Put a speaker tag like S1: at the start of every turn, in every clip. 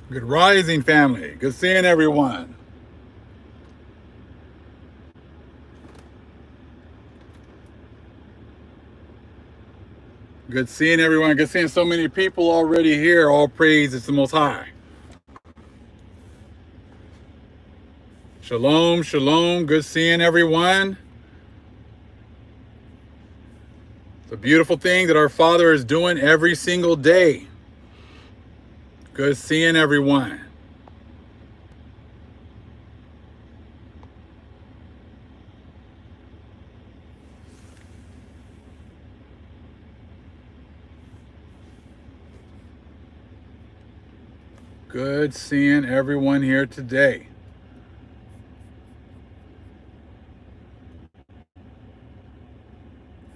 S1: Good rising, family. Good seeing everyone. Good seeing everyone. Good seeing so many people already here. All praise is the Most High. Shalom, shalom. Good seeing everyone. It's a beautiful thing that our Father is doing every single day. Good seeing everyone. Good seeing everyone here today.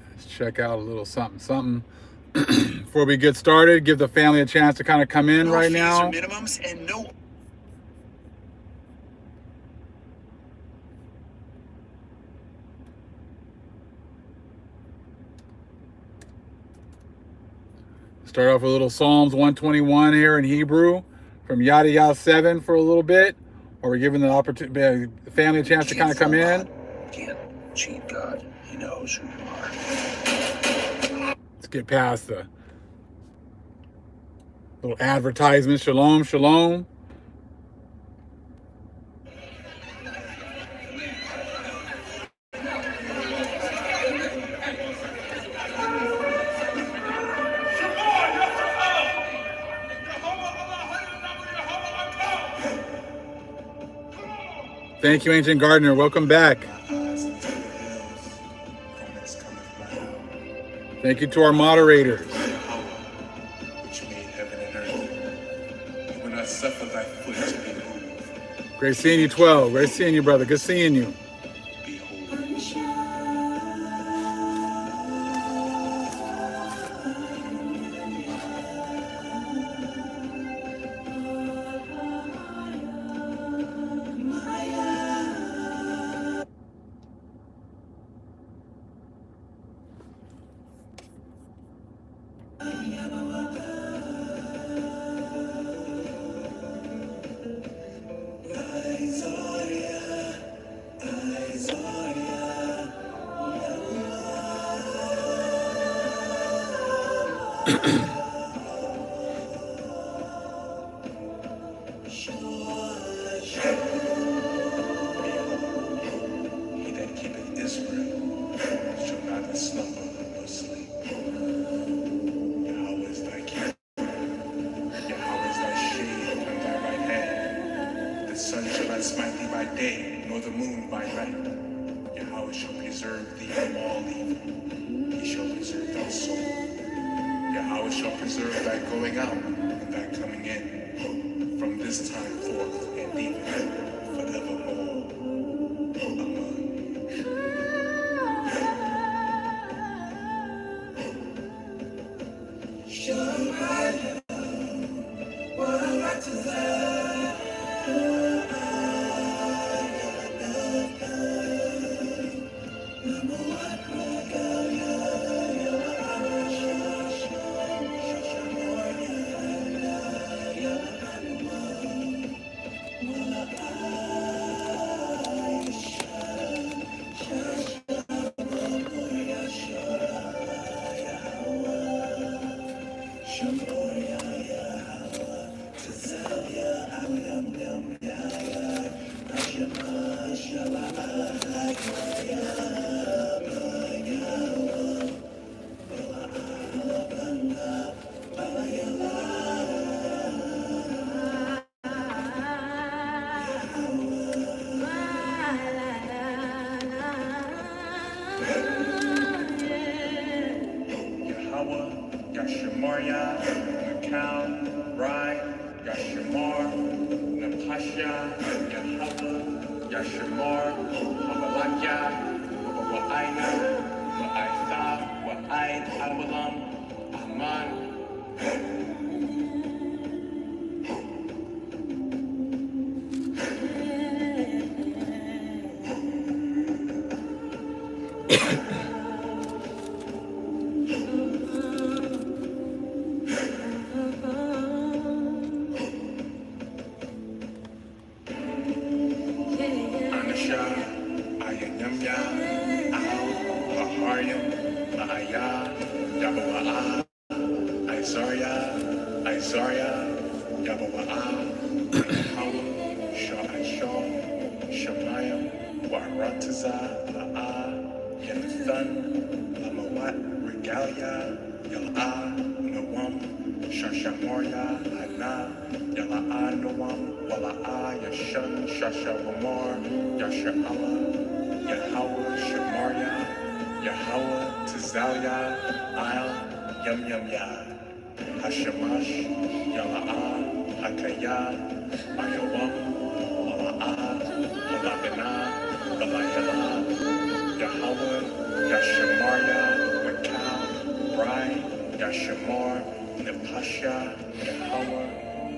S1: Let's check out a little something, something. Before we get started, give the family a chance to kind of come in right now.
S2: Minimums and no.
S1: Start off with a little Psalms 121 here in Hebrew from Yada Yada 7 for a little bit. Or we're giving the opportunity, the family a chance to kind of come in.
S2: Can't cheat God. He knows who you are.
S1: Let's get past the little advertisement. Shalom, shalom. Thank you, Ancient Gardener. Welcome back. Thank you to our moderators.
S2: Which made heaven and earth. You will not suffer thy foot to be moved.
S1: Great seeing you, 12. Great seeing you, brother. Good seeing you.
S2: Shamaria, Yabawa'a, Yahweh, Sha'ashah, Shemayim, Warataza, La'a, Yanathan, Lamawat, Regalia, Yala'a, Nawam, Shashamoria, Ana, Yala'a, Nawam, Wala'a, Yashan, Shashavamar, Yasha'ala, Yahweh, Shamaria, Yahweh, Tizalia, Isle, Yum Yum Ya, Hashemash, Yala'a, Hakaya, Ayawam, Wala'a, Walabina, Balayala, Yahweh, Yashamaria, Wakal, Brai, Yashamar, Nepasha, Yahweh,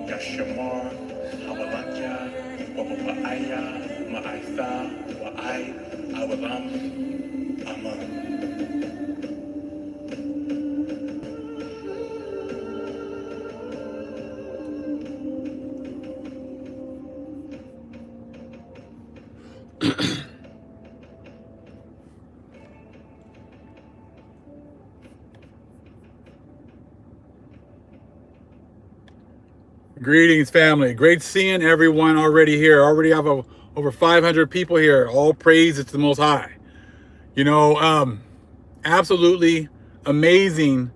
S2: Yashamar, Hawalanya, Wababa'aya, Ma'aitha, Wa'ai, Awalam, Aman.
S1: Greetings, family. Great seeing everyone already here. Already have over 500 people here. All praise to the Most High. You know, absolutely amazing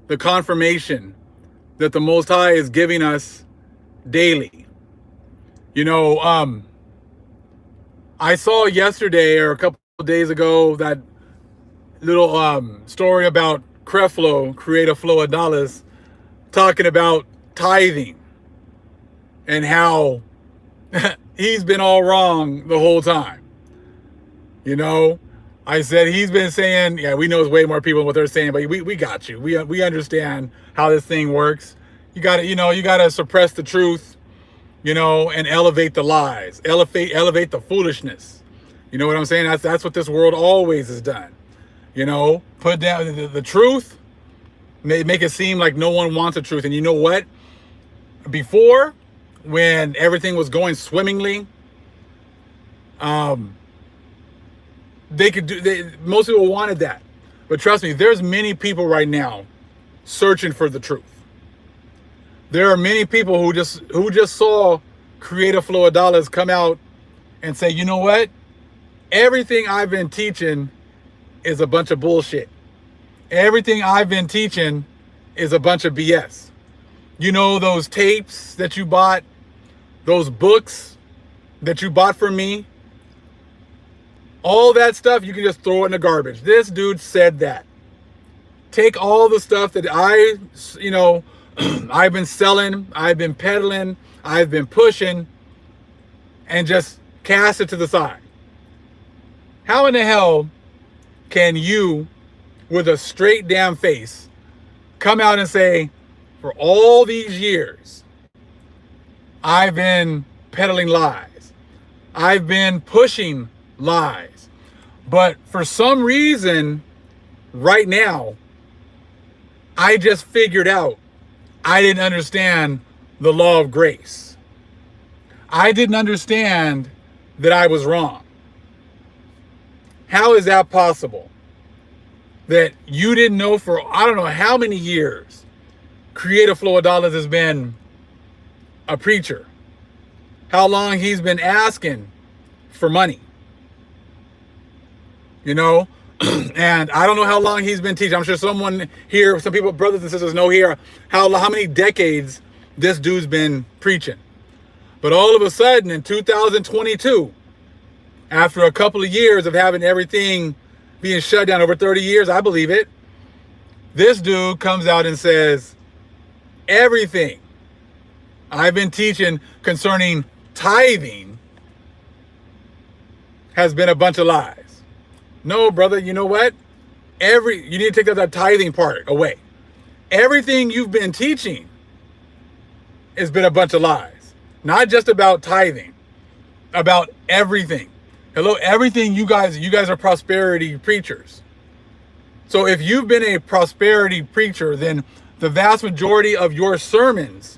S1: the confirmation that the Most High is giving us daily. You know, I saw yesterday or a couple of days ago that little story about Creflo, Create a Flow of Dollars, talking about tithing and how he's been all wrong the whole time. You know, I said he's been saying, yeah, we know it's way more people than what they're saying, but we got you. We understand how this thing works. You got to, you got to suppress the truth, and elevate the lies, elevate the foolishness. You know what I'm saying? That's what this world always has done. Put down the truth, make it seem like no one wants the truth. And you know what? Before, when everything was going swimmingly, most people wanted that. But trust me, there's many people right now searching for the truth. There are many people who just saw Create a Flow of Dollars come out and say, you know what? Everything I've been teaching is a bunch of bullshit. Everything I've been teaching is a bunch of BS. You know, those tapes that you bought, those books that you bought from me, all that stuff, you can just throw it in the garbage. This dude said that. Take all the stuff that I've been selling, I've been peddling, I've been pushing, and just cast it to the side. How in the hell can you, with a straight damn face, come out and say, for all these years, I've been peddling lies. I've been pushing lies. But for some reason, right now, I just figured out I didn't understand the law of grace. I didn't understand that I was wrong. How is that possible? That you didn't know for I don't know how many years Create a Flow of Dollars has been a preacher. How long he's been asking for money. And I don't know how long he's been teaching. I'm sure someone here, some people, brothers and sisters know here, how many decades this dude's been preaching. But all of a sudden in 2022, after a couple of years of having everything being shut down, over 30 years, I believe it, this dude comes out and says, everything I've been teaching concerning tithing has been a bunch of lies. No, brother, you know what? You need to take that tithing part away. Everything you've been teaching has been a bunch of lies. Not just about tithing, about everything. Hello, everything you guys are prosperity preachers. So if you've been a prosperity preacher, then the vast majority of your sermons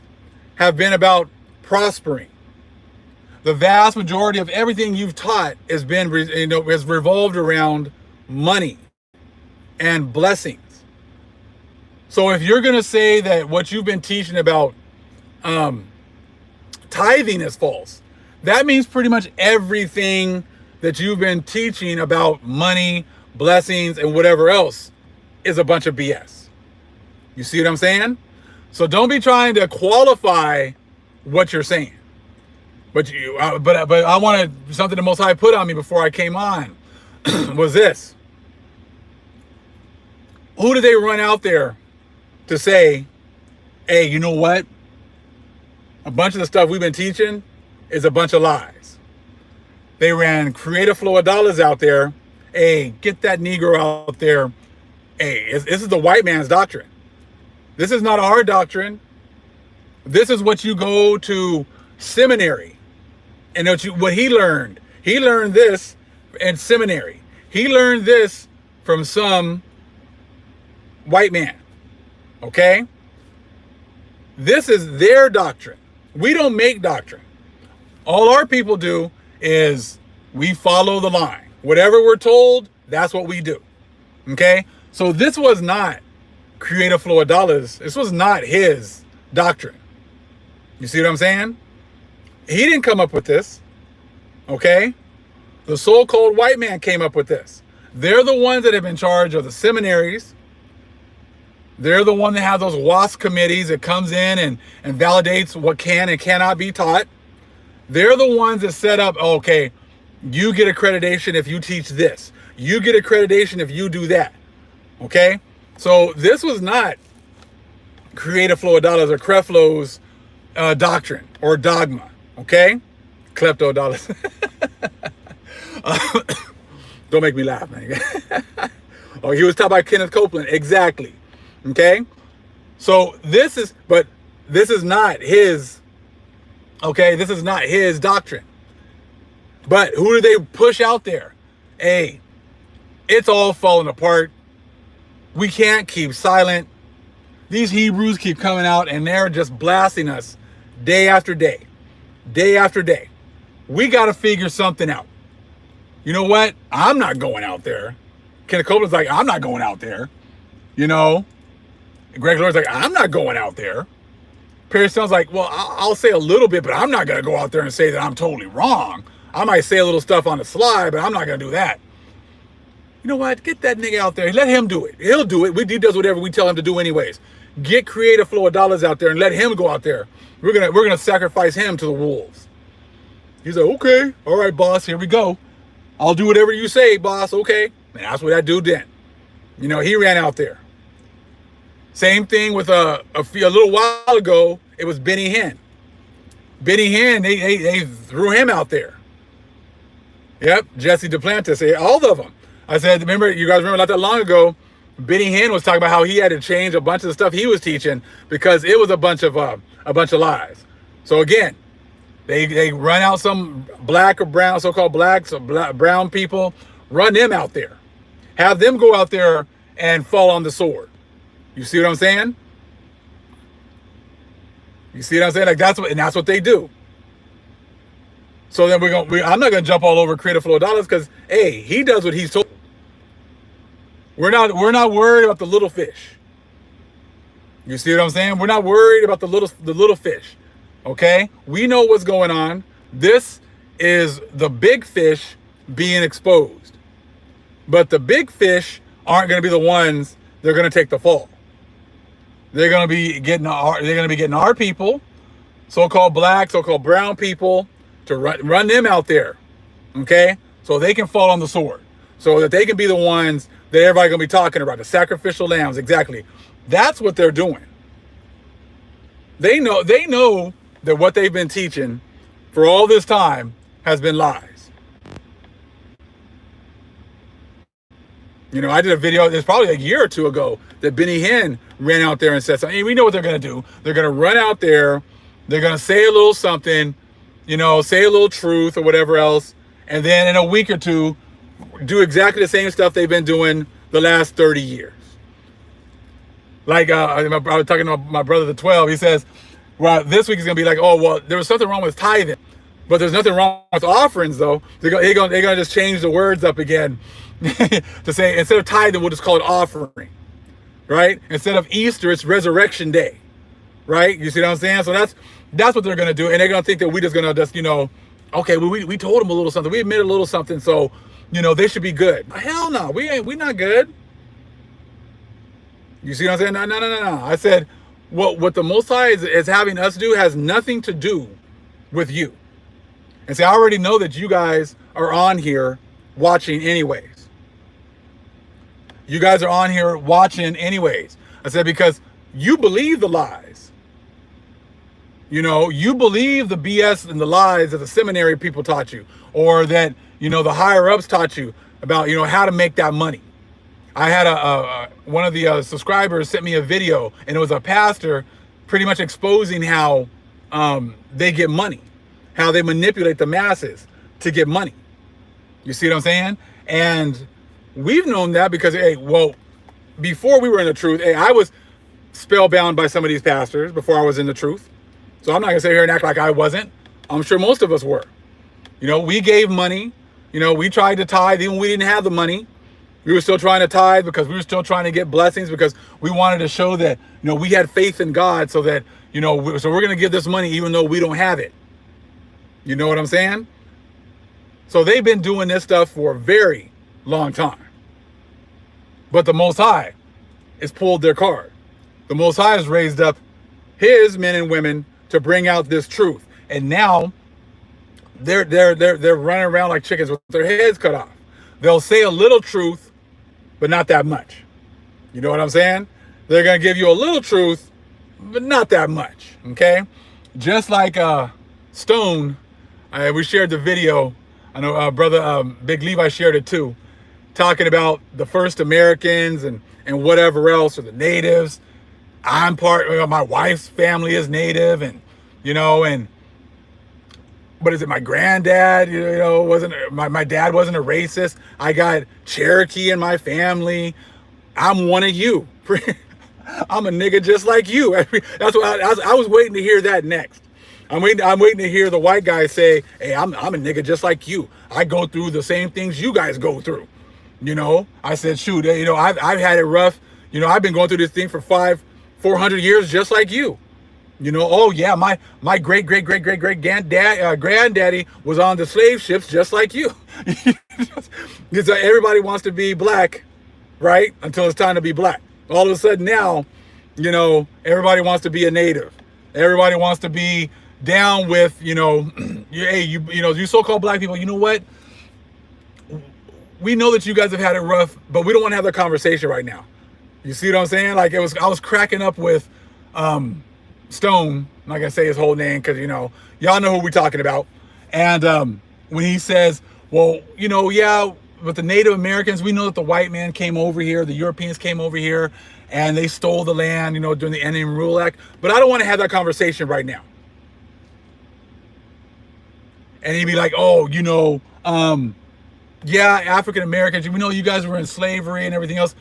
S1: have been about prospering. The vast majority of everything you've taught has revolved around money and blessings. So if you're going to say that what you've been teaching about Tithing is false. That means pretty much everything that you've been teaching about money, blessings, and whatever else is a bunch of BS. You see what I'm saying? So don't be trying to qualify what you're saying. But I wanted something the Most High put on me before I came on was this. Who did they run out there to say, hey, you know what? A bunch of the stuff we've been teaching is a bunch of lies. They ran creative flow of dollars out there. Hey, get that Negro out there. Hey, this is the white man's doctrine. This is not our doctrine. This is what you go to seminary and what he learned. He learned this in seminary. He learned this from some white man. Okay? This is their doctrine. We don't make doctrine. All our people do is we follow the line. Whatever we're told, that's what we do. Okay? So this was not creative flow of dollars. This was not his doctrine. You see what I'm saying? He didn't come up with this. Okay? The so-called white man came up with this. They're the ones that have been in charge of the seminaries. They're the one that have those WASP committees that comes in and validates what can and cannot be taught. They're the ones that set up, okay, you get accreditation if you teach this. You get accreditation if you do that. Okay? So this was not creative flow of dollars or Creflo's doctrine or dogma. Okay? Klepto dollars. Don't make me laugh, man. Oh, he was taught by Kenneth Copeland. Exactly. Okay? So this is not his, okay? This is not his doctrine. But who do they push out there? Hey, it's all falling apart. We can't keep silent. These Hebrews keep coming out and they're just blasting us day after day. Day after day. We got to figure something out. You know what? I'm not going out there. Kenneth Copeland's like, I'm not going out there. You know? Greg Lord's like, I'm not going out there. Perry Stone's like, well, I'll say a little bit, but I'm not going to go out there and say that I'm totally wrong. I might say a little stuff on the slide, but I'm not going to do that. You know what? Get that nigga out there. Let him do it. He'll do it. He does whatever we tell him to do anyways. Get creative flow of dollars out there and let him go out there. We're gonna sacrifice him to the wolves. He's like, okay, all right, boss, here we go. I'll do whatever you say, boss. Okay. And that's what that dude did. You know, he ran out there. Same thing with a little while ago, it was Benny Hinn. Benny Hinn, they threw him out there. Yep, Jesse Duplantis, all of them. I said, you guys remember not that long ago, Benny Hinn was talking about how he had to change a bunch of the stuff he was teaching because it was a bunch of lies. So again, they run out some black or brown, so-called blacks or brown people, run them out there. Have them go out there and fall on the sword. You see what I'm saying? You see what I'm saying? Like that's what they do. So then I'm not gonna jump all over creative flow of dollars because hey, he does what he's told. We're not worried about the little fish. You see what I'm saying? We're not worried about the little fish. Okay? We know what's going on. This is the big fish being exposed. But the big fish aren't going to be the ones that are going to take the fall. They're going to be getting our people, so-called black, so-called brown people, to run them out there. Okay? So they can fall on the sword. So that they can be the ones that everybody's going to be talking about, the sacrificial lambs. Exactly. That's what they're doing. They know that what they've been teaching for all this time has been lies. You know, I did a video, it's probably a year or two ago, that Benny Hinn ran out there and said something. We know what they're going to do. They're going to run out there. They're going to say a little something, you know, say a little truth or whatever else. And then in a week or two, do exactly the same stuff they've been doing the last 30 years. Like I was talking to my brother, the 12. He says, well, this week is going to be like, oh, well, there was something wrong with tithing. But there's nothing wrong with offerings, though. They're going to just change the words up again to say, instead of tithing, we'll just call it offering. Right? Instead of Easter, it's Resurrection Day. right? You see what I'm saying? So that's what they're gonna do, and they're gonna think that we just gonna just, okay, we told them a little something, we admitted a little something, so they should be good. Hell no, we not good. You see what I'm saying? No. I said what the Most High is having us do has nothing to do with you. And see, I already know that you guys are on here watching anyways. You guys are on here watching anyways. I said because you believe the lies. You believe the BS and the lies that the seminary people taught you, or that, the higher ups taught you about, how to make that money. I had one of the subscribers sent me a video, and it was a pastor pretty much exposing how they get money, how they manipulate the masses to get money. You see what I'm saying? And we've known that because, before we were in the truth, I was spellbound by some of these pastors before I was in the truth. So I'm not gonna sit here and act like I wasn't. I'm sure most of us were. We gave money. We tried to tithe even when we didn't have the money. We were still trying to tithe because we were still trying to get blessings, because we wanted to show that, we had faith in God, so that, so we're going to give this money even though we don't have it. You know what I'm saying? So they've been doing this stuff for a very long time. But the Most High has pulled their card. The Most High has raised up his men and women to bring out this truth. And now they're running around like chickens with their heads cut off. They'll say a little truth, but not that much. You know what I'm saying? They're going to give you a little truth, but not that much. Okay? Just like Stone, we shared the video. I know brother Big Levi shared it too, talking about the first Americans and whatever else, or the natives. I'm my wife's family is native, and what is it? My granddad, wasn't my dad wasn't a racist. I got Cherokee in my family. I'm one of you. I'm a nigga just like you. That's what I was waiting to hear that next. I'm waiting to hear the white guy say, "Hey, I'm a nigga just like you. I go through the same things you guys go through." I said, shoot, I've had it rough. I've been going through this thing for 400 years just like you. Oh yeah, my great granddaddy was on the slave ships just like you. Because everybody wants to be black, right? Until it's time to be black. All of a sudden now, everybody wants to be a native. Everybody wants to be down with, you so-called black people. You know what? We know that you guys have had it rough, but we don't want to have that conversation right now. You see what I'm saying? Like I was cracking up with Stone. I'm not gonna say his whole name because y'all know who we're talking about. And when he says, well, yeah, with the Native Americans, we know that the white man came over here, the Europeans came over here, and they stole the land, during the Indian Rule Act. But I don't want to have that conversation right now. And he'd be like, oh, yeah, African Americans, we know you guys were in slavery and everything else,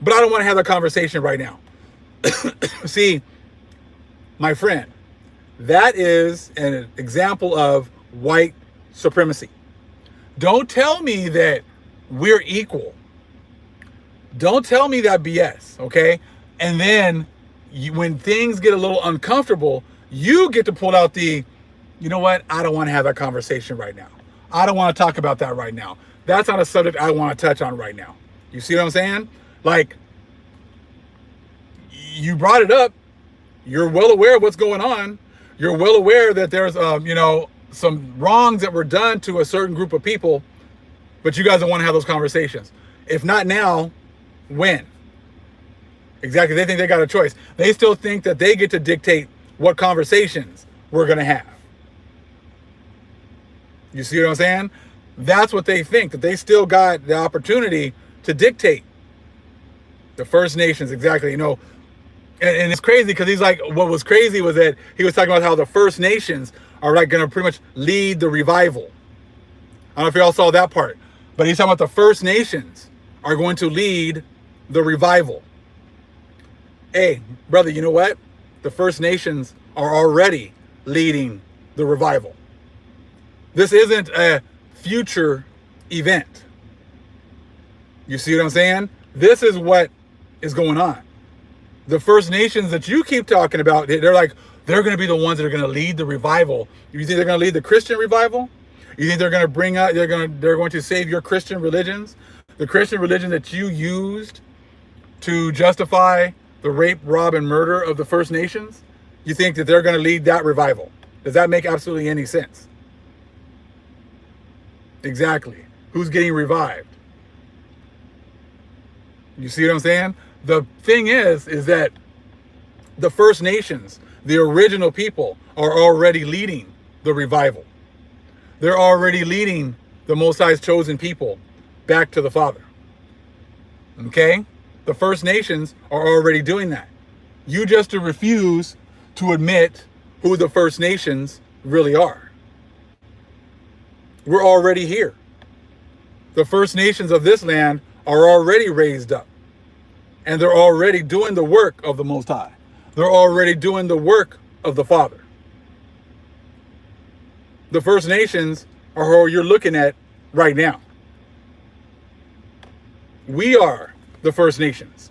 S1: but I don't want to have that conversation right now. See, my friend, that is an example of white supremacy. Don't tell me that we're equal. Don't tell me that BS, okay? And then when things get a little uncomfortable, you get to pull out you know what? I don't want to have that conversation right now. I don't want to talk about that right now. That's not a subject I want to touch on right now. You see what I'm saying? Like, you brought it up. You're well aware of what's going on. You're well aware that there's, some wrongs that were done to a certain group of people, but you guys don't want to have those conversations. If not now, when? Exactly. They think they got a choice. They still think that they get to dictate what conversations we're going to have. You see what I'm saying? That's what they think, that they still got the opportunity to dictate. The First Nations, exactly. And it's crazy because he's like, what was crazy was that he was talking about how the First Nations are like going to pretty much lead the revival. I don't know if y'all saw that part, but he's talking about the First Nations are going to lead the revival. Hey, brother, you know what? The First Nations are already leading the revival. This isn't a future event. You see what I'm saying? This is what is going on. The First Nations that you keep talking about, they're like, they're going to be the ones that are going to lead the revival. You think they're going to lead the Christian revival? You think they're going to bring out, they're going to save your Christian religions? The Christian religion that you used to justify the rape, rob, and murder of the First Nations? You think that they're going to lead that revival? Does that make absolutely any sense? Exactly. Who's getting revived? You see what I'm saying? The thing is that the First Nations, the original people, are already leading the revival. They're already leading the Most High's chosen people back to the Father. Okay? The First Nations are already doing that. You just refuse to admit who the First Nations really are. We're already here. The First Nations of this land are already raised up. And they're already doing the work of the Most High. They're already doing the work of the Father. The First Nations are who you're looking at right now. We are the First Nations.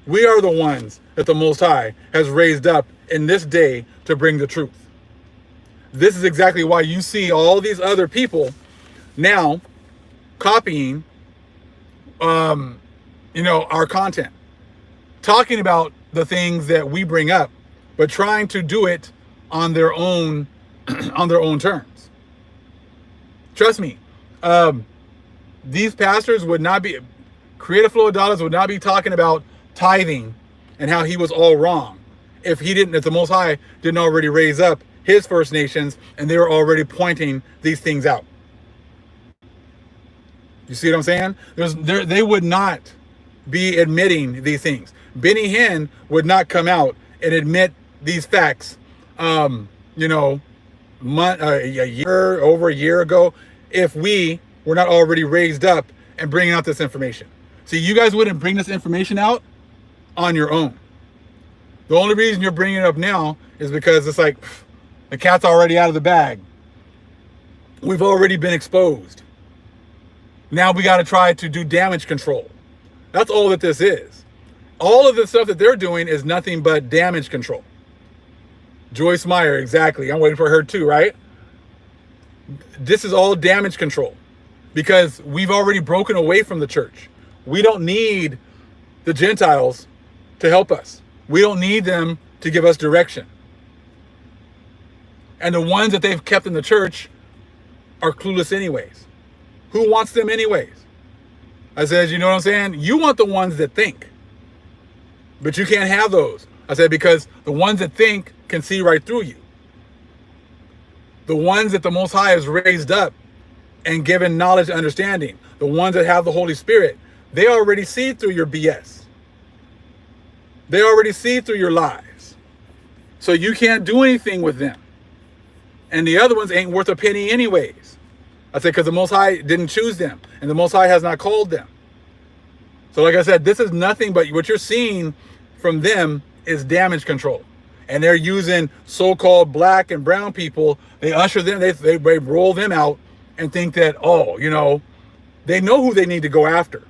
S1: We are the ones that the Most High has raised up in this day to bring the truth. This is exactly why you see all these other people now copying our content, talking about the things that we bring up, but trying to do it on their own on their own terms. Trust me, these pastors would not be, Creative Flow of Dollars would not be talking about tithing and how he was all wrong if the Most High didn't already raise up his First Nations and they were already pointing these things out. You see what I'm saying? They would not be admitting these things. Benny Hinn would not come out and admit these facts, over a year ago, if we were not already raised up and bringing out this information. See, you guys wouldn't bring this information out on your own. The only reason you're bringing it up now is because it's like the cat's already out of the bag. We've already been exposed. Now we got to try to do damage control. That's all that this is. All of the stuff that they're doing is nothing but damage control. Joyce Meyer, exactly. I'm waiting for her too, right? This is all damage control because we've already broken away from the church. We don't need the Gentiles to help us. We don't need them to give us direction. And the ones that they've kept in the church are clueless anyways. Who wants them anyways? I said, you know what I'm saying? You want the ones that think. But you can't have those. I said, because the ones that think can see right through you. The ones that the Most High has raised up and given knowledge and understanding, the ones that have the Holy Spirit, they already see through your BS. They already see through your lies. So you can't do anything with them. And the other ones ain't worth a penny anyways. I said, because the Most High didn't choose them, and the Most High has not called them. So like I said, this is nothing but what you're seeing from them is damage control. And they're using so-called black and brown people. They usher them, they roll them out and think that, they know who they need to go after.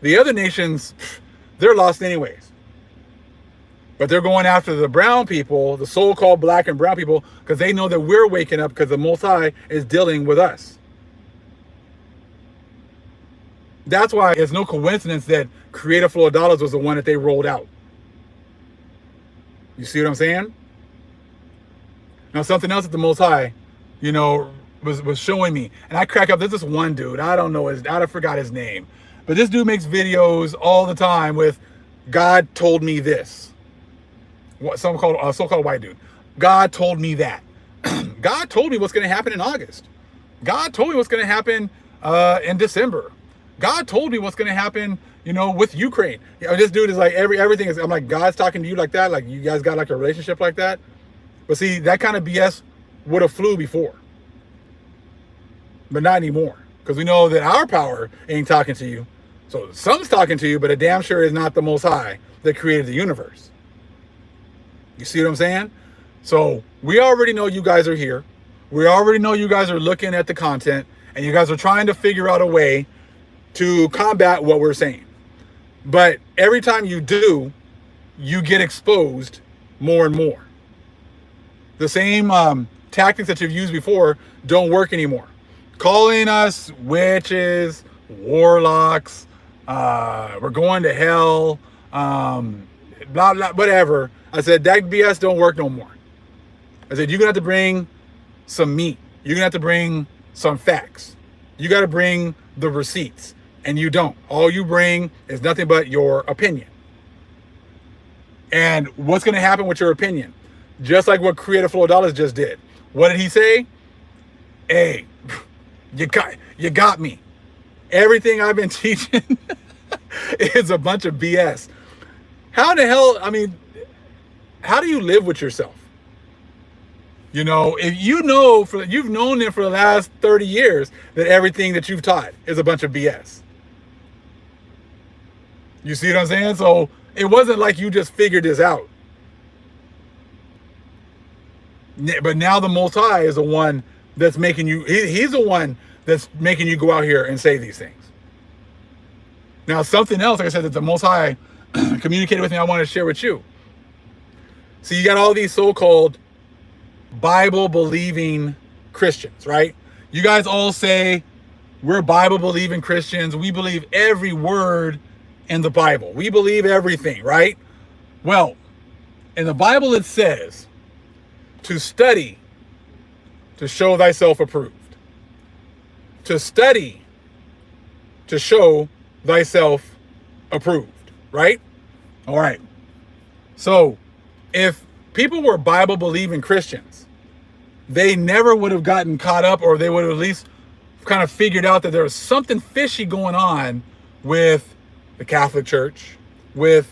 S1: The other nations, they're lost anyways. But they're going after the brown people, the so-called black and brown people, because they know that we're waking up because the Most High is dealing with us. That's why it's no coincidence that Creative Flow of Dollars was the one that they rolled out. You see what I'm saying? Now, something else that the Most High, was showing me. And I crack up. There's this one dude. I forgot his name. But this dude makes videos all the time with, God told me this. So-called white dude. God told me that. God told me what's going to happen in August. God told me what's going to happen in December. God told me what's going to happen, with Ukraine. This dude is like, everything is, I'm like, God's talking to you like that? Like, you guys got like a relationship like that? But see, that kind of BS would have flew before. But not anymore. Because we know that our power ain't talking to you. So some's talking to you, but it damn sure is not the Most High that created the universe. You see what I'm saying? So we already know you guys are here. We already know you guys are looking at the content, and you guys are trying to figure out a way to combat what we're saying. But every time you do, you get exposed more and more. The same tactics that you've used before don't work anymore. Calling us witches, warlocks, we're going to hell, blah, blah, whatever. I said, that BS don't work no more. I said, you're going to have to bring some meat. You're going to have to bring some facts. You got to bring the receipts. And you don't. All you bring is nothing but your opinion. And what's going to happen with your opinion? Just like what Creflo just did. What did he say? Hey, you got me. Everything I've been teaching is a bunch of BS. How the hell, I mean, how do you live with yourself? You know, if you've known them for the last 30 years that everything that you've taught is a bunch of BS. You see what I'm saying? So it wasn't like you just figured this out. But now the Most High is the one that's making you, he's the one that's making you go out here and say these things. Now, something else, like I said, that the Most High communicated with me, I want to share with you. So you got all these so-called Bible-believing Christians, right? You guys all say, we're Bible-believing Christians. We believe every word in the Bible. We believe everything, right? Well, in the Bible it says to study to show thyself approved. To study to show thyself approved, right? All right. So if people were Bible believing Christians, they never would have gotten caught up, or they would have at least kind of figured out that there was something fishy going on with the Catholic Church, with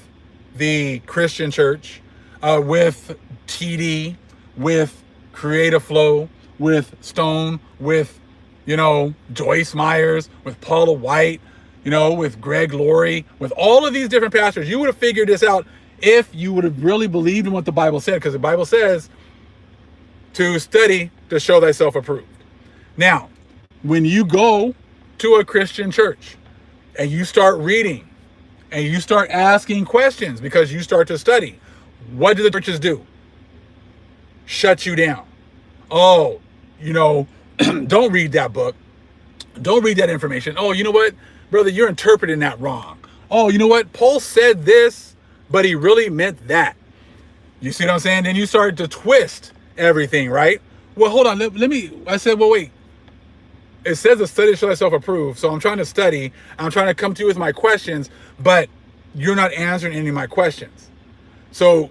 S1: the Christian Church, with TD, with Creflo, with Stone, with, you know, Joyce Myers, with Paula White, you know, with Greg Laurie, with all of these different pastors. You would have figured this out if you would have really believed in what the Bible said, because the Bible says to study to show thyself approved. Now, when you go to a Christian church and you start reading and you start asking questions because you start to study, what do the churches do? Shut you down. Oh, you know, don't read that book. Don't read that information. Oh, you know what, brother, you're interpreting that wrong. Oh, you know what, Paul said this, but he really meant that. You see what I'm saying? Then you start to twist everything, right? Well, hold on. Let me, I said, well, wait. It says to study to show thyself approved. So I'm trying to study. I'm trying to come to you with my questions, but you're not answering any of my questions. So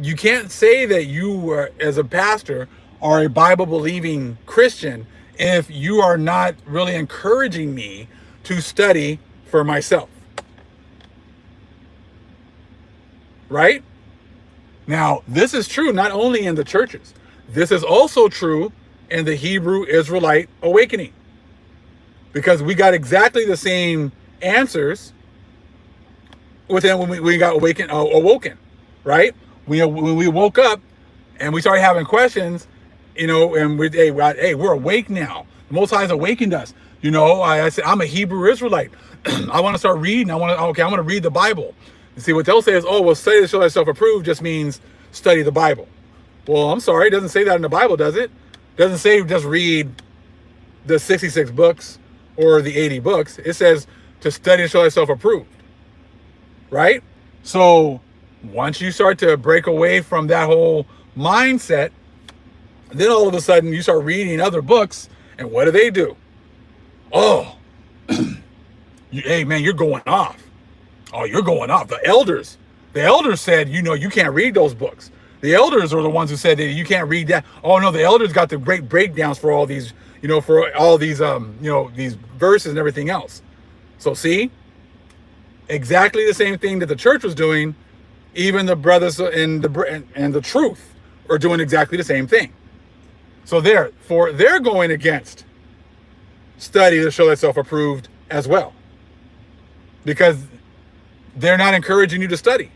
S1: you can't say that you, as a pastor, are a Bible-believing Christian if you are not really encouraging me to study for myself. Right? Now, this is true not only in the churches. This is also true in the Hebrew Israelite awakening. Because we got exactly the same answers within when we got awoken, right? When we woke up and we started having questions, you know, and we're awake now. The Most High has awakened us. You know, I said, I'm a Hebrew Israelite. I want to start reading. I want to read the Bible. And see, what they'll say is, oh, well, study to show thyself approved just means study the Bible. Well, I'm sorry. It doesn't say that in the Bible, does it? It doesn't say just read the 66 books or the 80 books. It says to study to show thyself approved. Right? So once you start to break away from that whole mindset, then all of a sudden you start reading other books, and what do? Oh, hey man, you're going off. Oh, you're going off. The elders said, you know, you can't read those books. The elders are the ones who said that you can't read that. Oh no, the elders got the great breakdowns for all these, you know, for all these, you know, these verses and everything else. So see, exactly the same thing that the church was doing. Even the brothers and the truth are doing exactly the same thing. So therefore, they're going against study to show thyself approved as well, because they're not encouraging you to study.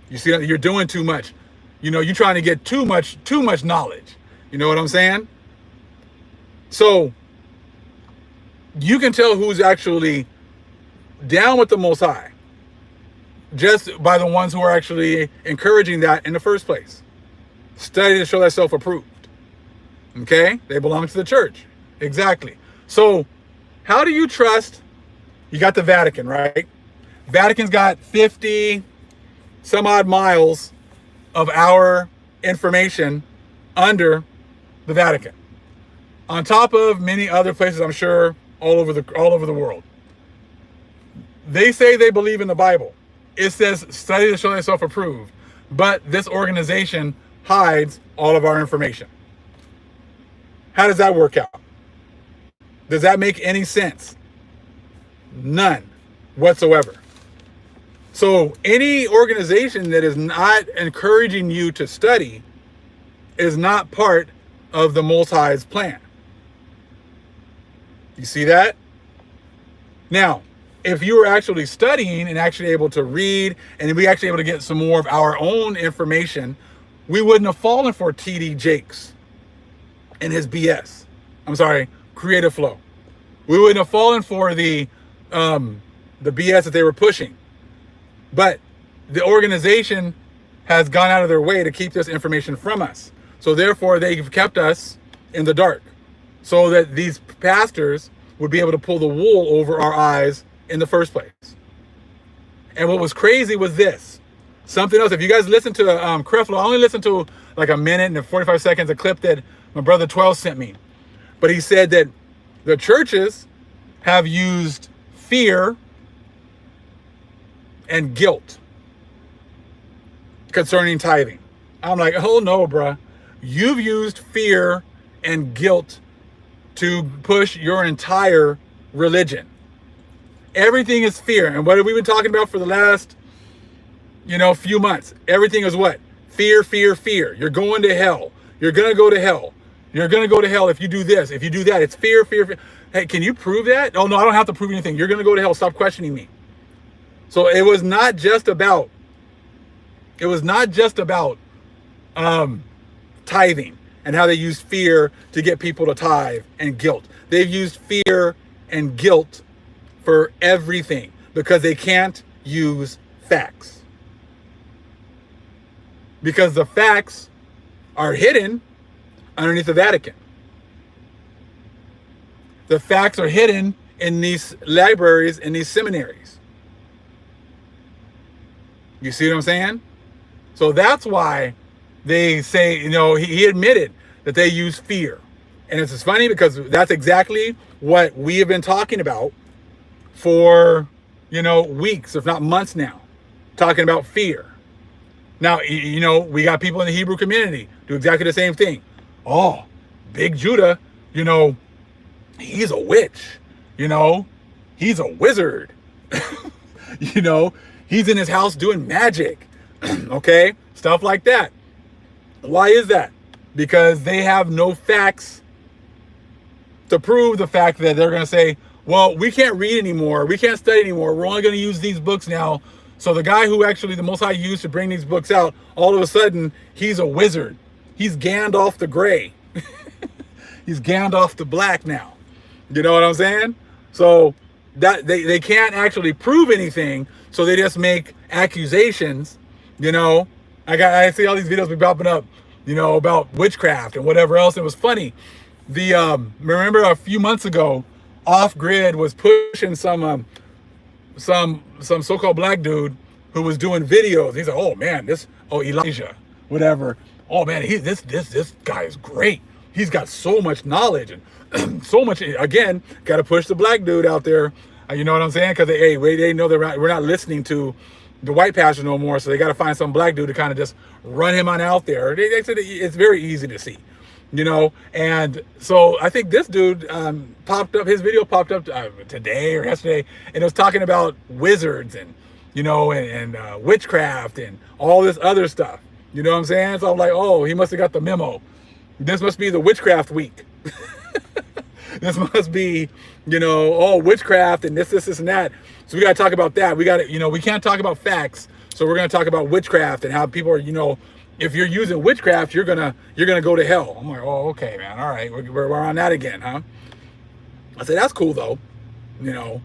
S1: You see, you're doing too much. You know, you're trying to get too much knowledge. You know what I'm saying? So you can tell who's actually down with the Most High just by the ones who are actually encouraging that in the first place. Study to show thyself approved. Okay? They belong to the church. Exactly. So, how do you trust? You got the Vatican, right? Vatican's got 50 some odd miles of our information under the Vatican, on top of many other places, I'm sure, all over the world. They say they believe in the Bible. It says study to show thyself approved, but this organization hides all of our information. How does that work out? Does that make any sense? None whatsoever. So any organization that is not encouraging you to study is not part of the Most High's plan. You see that? Now, if you were actually studying and actually able to read and we actually able to get some more of our own information, we wouldn't have fallen for TD Jakes and his BS. I'm sorry, Creative Flow. We wouldn't have fallen for the BS that they were pushing. But the organization has gone out of their way to keep this information from us. So therefore, they've kept us in the dark so that these pastors would be able to pull the wool over our eyes in the first place. And what was crazy was this. Something else. If you guys listen to Creflo, I only listened to like a minute and 45 seconds, a clip that my brother 12 sent me. But he said that the churches have used fear and guilt concerning tithing. I'm like, oh no, bruh. You've used fear and guilt to push your entire religion. Everything is fear. And what have we been talking about for the last, few months? Everything is what? Fear, fear, fear. You're going to hell. You're going to go to hell. You're going to go to hell if you do this. If you do that, it's fear, fear, fear. Hey, can you prove that? Oh, no, I don't have to prove anything. You're going to go to hell. Stop questioning me. So it was not just about tithing and how they used fear to get people to tithe and guilt. They've used fear and guilt for everything because they can't use facts. Because the facts are hidden underneath the Vatican. The facts are hidden in these libraries, in these seminaries. You see what I'm saying? So that's why they say, he admitted that they use fear. And it's funny because that's exactly what we have been talking about for, weeks, if not months now, talking about fear. Now, we got people in the Hebrew community do exactly the same thing. Oh, Big Judah, he's a witch, he's a wizard, he's in his house doing magic, okay? Stuff like that. Why is that? Because they have no facts to prove the fact that they're going to say, well, we can't read anymore. We can't study anymore. We're only going to use these books now. So the guy who actually the Most High used to bring these books out, all of a sudden, he's a wizard. He's Gandalf the Gray. He's Gandalf the Black now. You know what I'm saying? So that they can't actually prove anything. So they just make accusations. I see all these videos be popping up, about witchcraft and whatever else. It was funny. Remember a few months ago, Off Grid was pushing some so-called black dude who was doing videos. He's like, oh man, Elijah, whatever. Oh man, this guy is great. He's got so much knowledge and so much. Again, got to push the black dude out there. You know what I'm saying? Because they know we're not listening to the white pastor no more, so they got to find some black dude to kind of just run him on out there. They said it's very easy to see, and so I think this dude his video popped up today or yesterday, and it was talking about wizards and and witchcraft and all this other stuff. You know what I'm saying? So I'm like, oh, he must have got the memo. This must be the witchcraft week. This must be, witchcraft and this, and that. So we got to talk about that. We got to, we can't talk about facts. So we're going to talk about witchcraft and how people are, if you're using witchcraft, you're gonna go to hell. I'm like, oh, okay, man. All right, we're on that again, huh? I said that's cool though,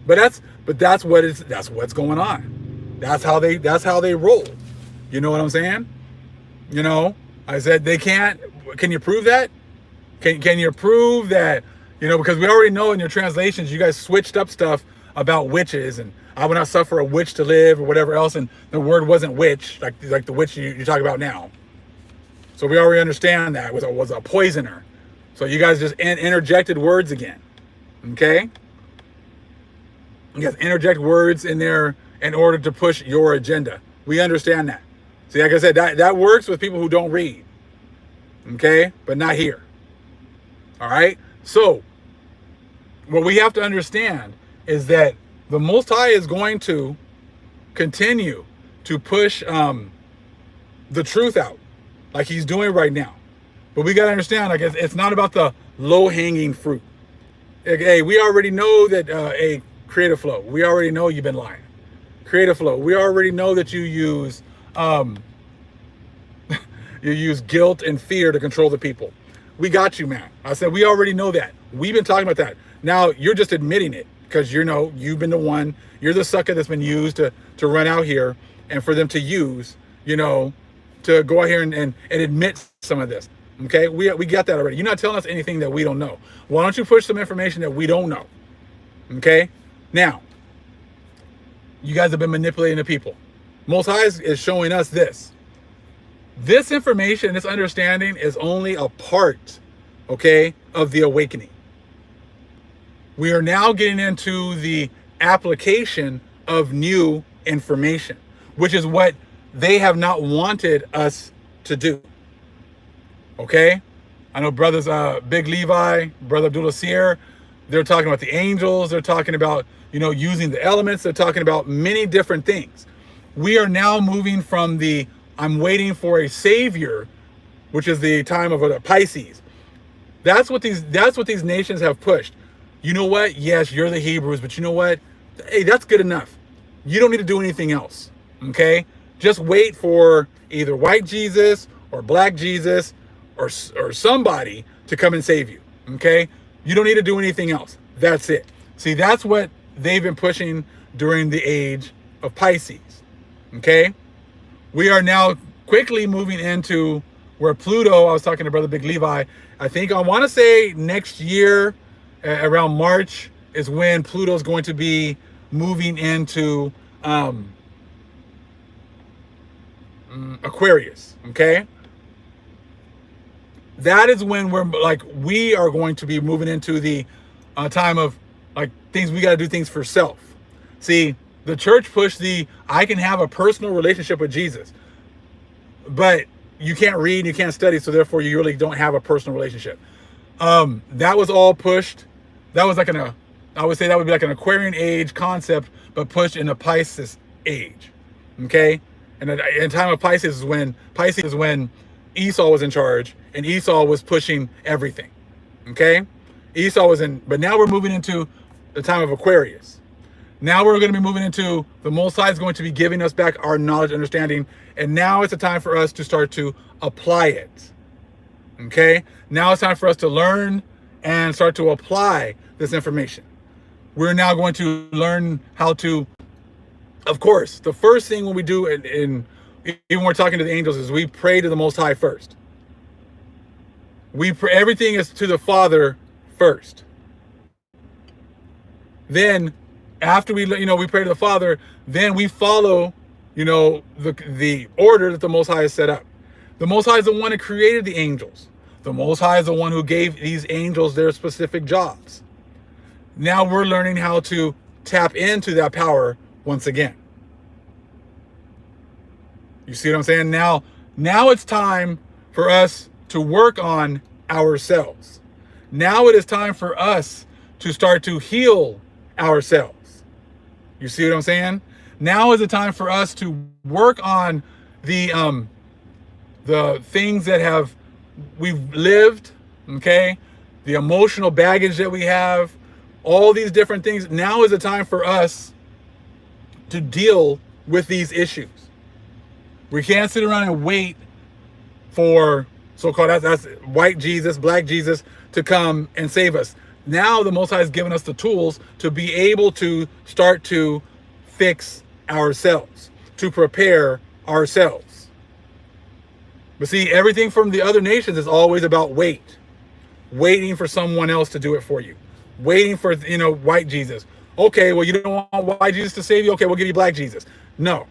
S1: but that's what's going on. That's how they roll. You know what I'm saying? You know, I said they can't. Can you prove that? Can you prove that? You know, because we already know in your translations you guys switched up stuff about witches and I will not suffer a witch to live or whatever else, and the word wasn't witch like the witch you talk about now. So we already understand that was a poisoner. So you guys just interjected words again. Okay? You guys interject words in there in order to push your agenda. We understand that. See, like I said, that works with people who don't read. Okay? But not here. All right? So, what we have to understand is that the Most High is going to continue to push the truth out like he's doing right now. But we got to understand, like, it's not about the low-hanging fruit. Hey, we already know that, Creative Flow, we already know you've been lying. Creative Flow, we already know that you use guilt and fear to control the people. We got you, man. I said, we already know that. We've been talking about that. Now, you're just admitting it because you've been the one, you're the sucker that's been used to run out here and for them to use, to go out here and admit some of this. Okay, we got that already. You're not telling us anything that we don't know. Why don't you push some information that we don't know? Okay, now, you guys have been manipulating the people. Most High is showing us this. This information, this understanding is only a part, okay, of the awakening. We are now getting into the application of new information, which is what they have not wanted us to do. Okay? I know brothers, Big Levi, Brother Abdullah Seer, they're talking about the angels. They're talking about, using the elements. They're talking about many different things. We are now moving from the I'm waiting for a savior, which is the time of Pisces. That's what these nations have pushed. You know what? Yes, you're the Hebrews, but you know what? Hey, that's good enough. You don't need to do anything else. Okay? Just wait for either white Jesus or black Jesus or somebody to come and save you. Okay? You don't need to do anything else. That's it. See, that's what they've been pushing during the age of Pisces. Okay? We are now quickly moving into where Pluto, I was talking to Brother Big Levi, I think I want to say next year, around March, is when Pluto's going to be moving into Aquarius. Okay? That is when we are going to be moving into the time of things, we got to do things for self. See, the church pushed I can have a personal relationship with Jesus, but you can't read, you can't study, so therefore you really don't have a personal relationship. That was all pushed. That was I would say that would be like an Aquarian age concept, but pushed in a Pisces age. Okay? And in time of Pisces is when Esau was in charge, and Esau was pushing everything. Okay? Esau was but now we're moving into the time of Aquarius. Now we're going to be moving into the Most High is going to be giving us back our knowledge, understanding, and now it's a time for us to start to apply it. Okay? Now it's time for us to learn and start to apply this information. We're now going to learn how to, of course, the first thing when we do, even when we're talking to the angels, is we pray to the Most High first. We pray, everything is to the Father first. Then, after we pray to the Father, then we follow, the order that the Most High has set up. The Most High is the one who created the angels. The Most High is the one who gave these angels their specific jobs. Now we're learning how to tap into that power once again. You see what I'm saying? Now it's time for us to work on ourselves. Now it is time for us to start to heal ourselves. You see what I'm saying? Now is the time for us to work on the things that we've lived, okay? The emotional baggage that we have, all these different things. Now is the time for us to deal with these issues. We can't sit around and wait for so-called that's white Jesus, black Jesus to come and save us. Now the Most High has given us the tools to be able to start to fix ourselves. to prepare ourselves. But see, everything from the other nations is always about waiting for someone else to do it for you, waiting for, white Jesus. Okay, well, you don't want white Jesus to save you? Okay, we'll give you black Jesus. No.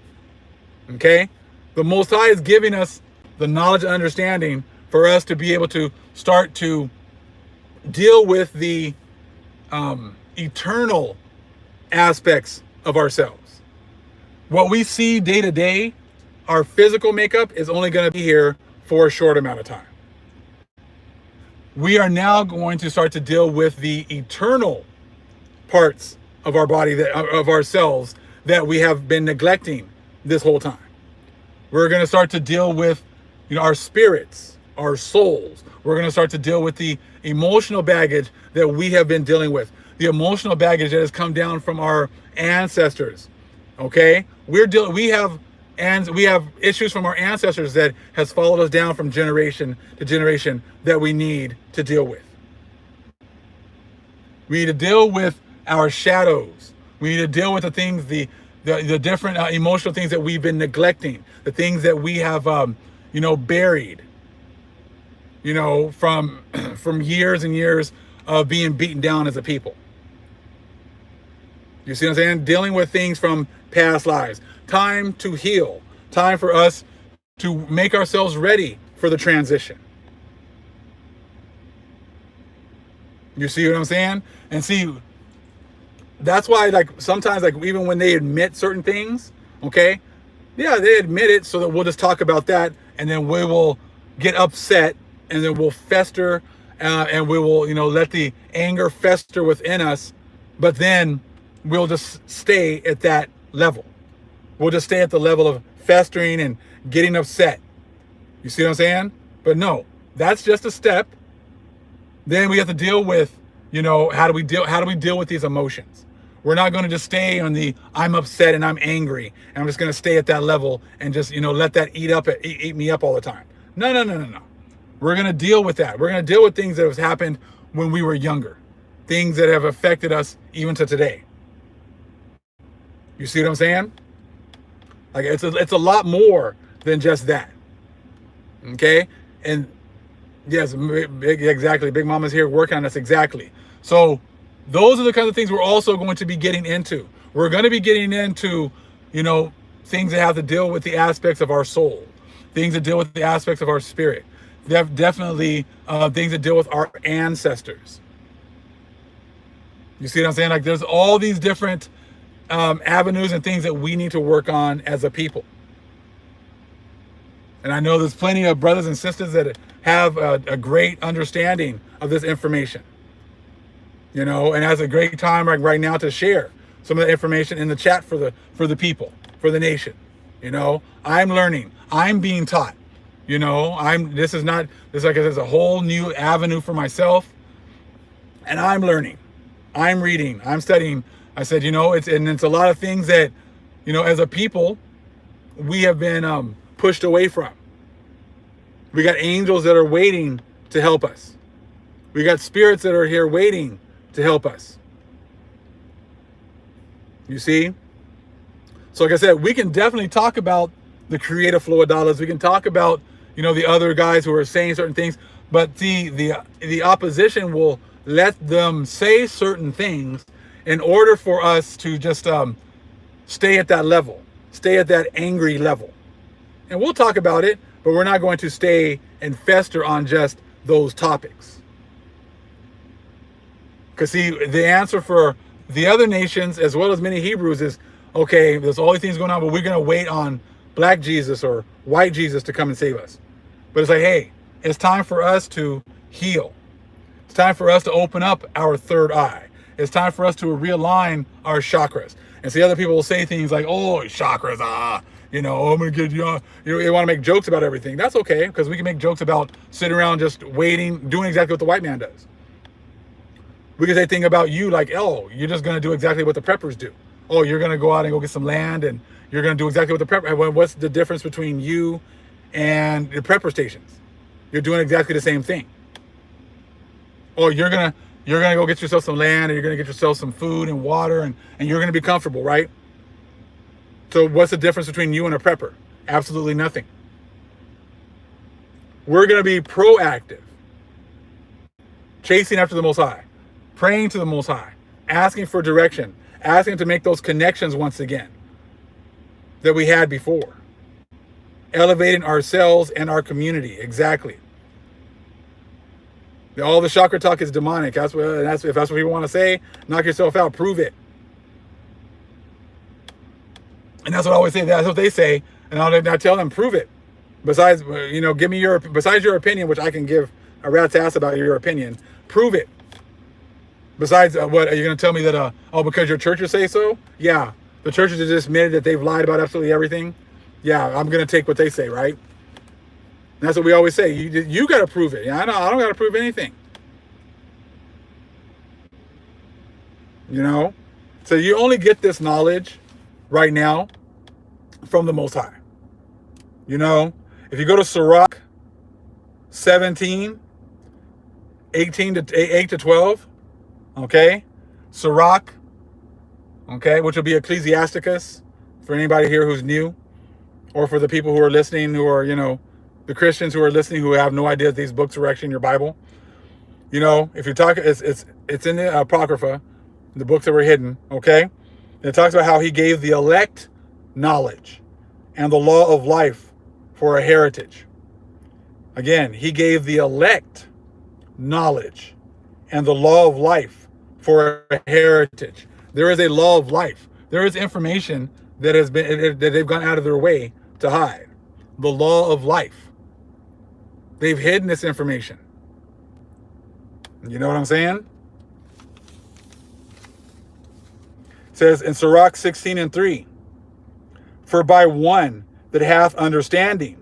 S1: Okay? The Most High is giving us the knowledge and understanding for us to be able to start to deal with the eternal aspects of ourselves. What we see day to day, our physical makeup is only going to be here for a short amount of time. We are now going to start to deal with the eternal parts of our body, of ourselves, that we have been neglecting this whole time. We're going to start to deal with, our spirits, our souls. We're going to start to deal with the emotional baggage that we have been dealing with, the emotional baggage that has come down from our ancestors. Okay, we have issues from our ancestors that has followed us down from generation to generation that we need to deal with. We need to deal with our shadows. We need to deal with the things, the different emotional things that we've been neglecting, the things that we have, buried, from years and years of being beaten down as a people. You see what I'm saying? Dealing with things from past lives. Time to heal. Time for us to make ourselves ready for the transition. You see what I'm saying? And see, that's why, sometimes, even when they admit certain things, okay, yeah, they admit it, so that we'll just talk about that, and then we will get upset, and then we'll fester, and we will, let the anger fester within us, but then we'll just stay at that level. We'll just stay at the level of festering and getting upset. You see what I'm saying? But no, that's just a step. Then we have to deal with, how do we deal with these emotions? We're not going to just stay on the I'm upset and I'm angry, and I'm just going to stay at that level and just, let that eat me up all the time. No. We're going to deal with that. We're going to deal with things that have happened when we were younger, things that have affected us even to today. You see what I'm saying? It's a lot more than just that. Okay? And yes, exactly. Big Mama's here working on us. Exactly. So those are the kind of things we're also going to be getting into. We're going to be getting into, things that have to deal with the aspects of our soul, things that deal with the aspects of our spirit. Definitely things that deal with our ancestors. You see what I'm saying? There's all these different avenues and things that we need to work on as a people. And I know there's plenty of brothers and sisters that have a great understanding of this information. And has a great time right now to share some of the information in the chat for the people, for the nation. I'm learning. I'm being taught. This is a whole new avenue for myself, and I'm learning. I'm reading. I'm studying. I said, it's a lot of things that, as a people, we have been pushed away from. We got angels that are waiting to help us. We got spirits that are here waiting to help us. You see? So like I said, we can definitely talk about the creative flow of dollars. We can talk about, the other guys who are saying certain things, but the opposition will let them say certain things in order for us to just stay at that level, stay at that angry level. And we'll talk about it, but we're not going to stay and fester on just those topics. Because see, the answer for the other nations, as well as many Hebrews, is, okay, there's all these things going on, but we're going to wait on black Jesus or white Jesus to come and save us. But it's hey, it's time for us to heal. It's time for us to open up our third eye. It's time for us to realign our chakras. And see, other people will say things like, oh, chakras, I'm going to get you, they want to make jokes about everything. That's okay, because we can make jokes about sitting around just waiting, doing exactly what the white man does. We can say things about you oh, you're just going to do exactly what the preppers do. Oh, you're going to go out and go get some land, and you're going to do exactly what the prepper. What's the difference between you and the prepper stations? You're doing exactly the same thing. Oh, you're gonna go get yourself some land, and you're gonna get yourself some food and water, and you're gonna be comfortable, right? So what's the difference between you and a prepper? Absolutely nothing. We're going to be proactive, chasing after the Most High, praying to the Most High, asking for direction, asking to make those connections once again that we had before, elevating ourselves and our community. Exactly. All the chakra talk is demonic. If that's what people want to say, knock yourself out, prove it. And that's what I always say. That's what they say. And I tell them, prove it. Besides, give me besides your opinion, which I can give a rat's ass about your opinion, prove it. Besides, what are you going to tell me that, because your churches say so? Yeah. The churches have just admitted that they've lied about absolutely everything. Yeah, I'm going to take what they say, right? And that's what we always say. You got to prove it. Yeah, I don't got to prove anything. So you only get this knowledge right now from the Most High. If you go to Sirach 17, 18 to 8 to 12, okay? Sirach, okay, which will be Ecclesiasticus for anybody here who's new, or for the people who are listening, who are, the Christians who are listening who have no idea that these books are actually in your Bible. If you're talking, it's in the Apocrypha, the books that were hidden, okay? It talks about how he gave the elect knowledge and the law of life for a heritage. Again, he gave the elect knowledge and the law of life for a heritage. There is a law of life. There is information that they've gone out of their way to hide. The law of life. They've hidden this information. You know what I'm saying? It says in Sirach 16:3, for by one that hath understanding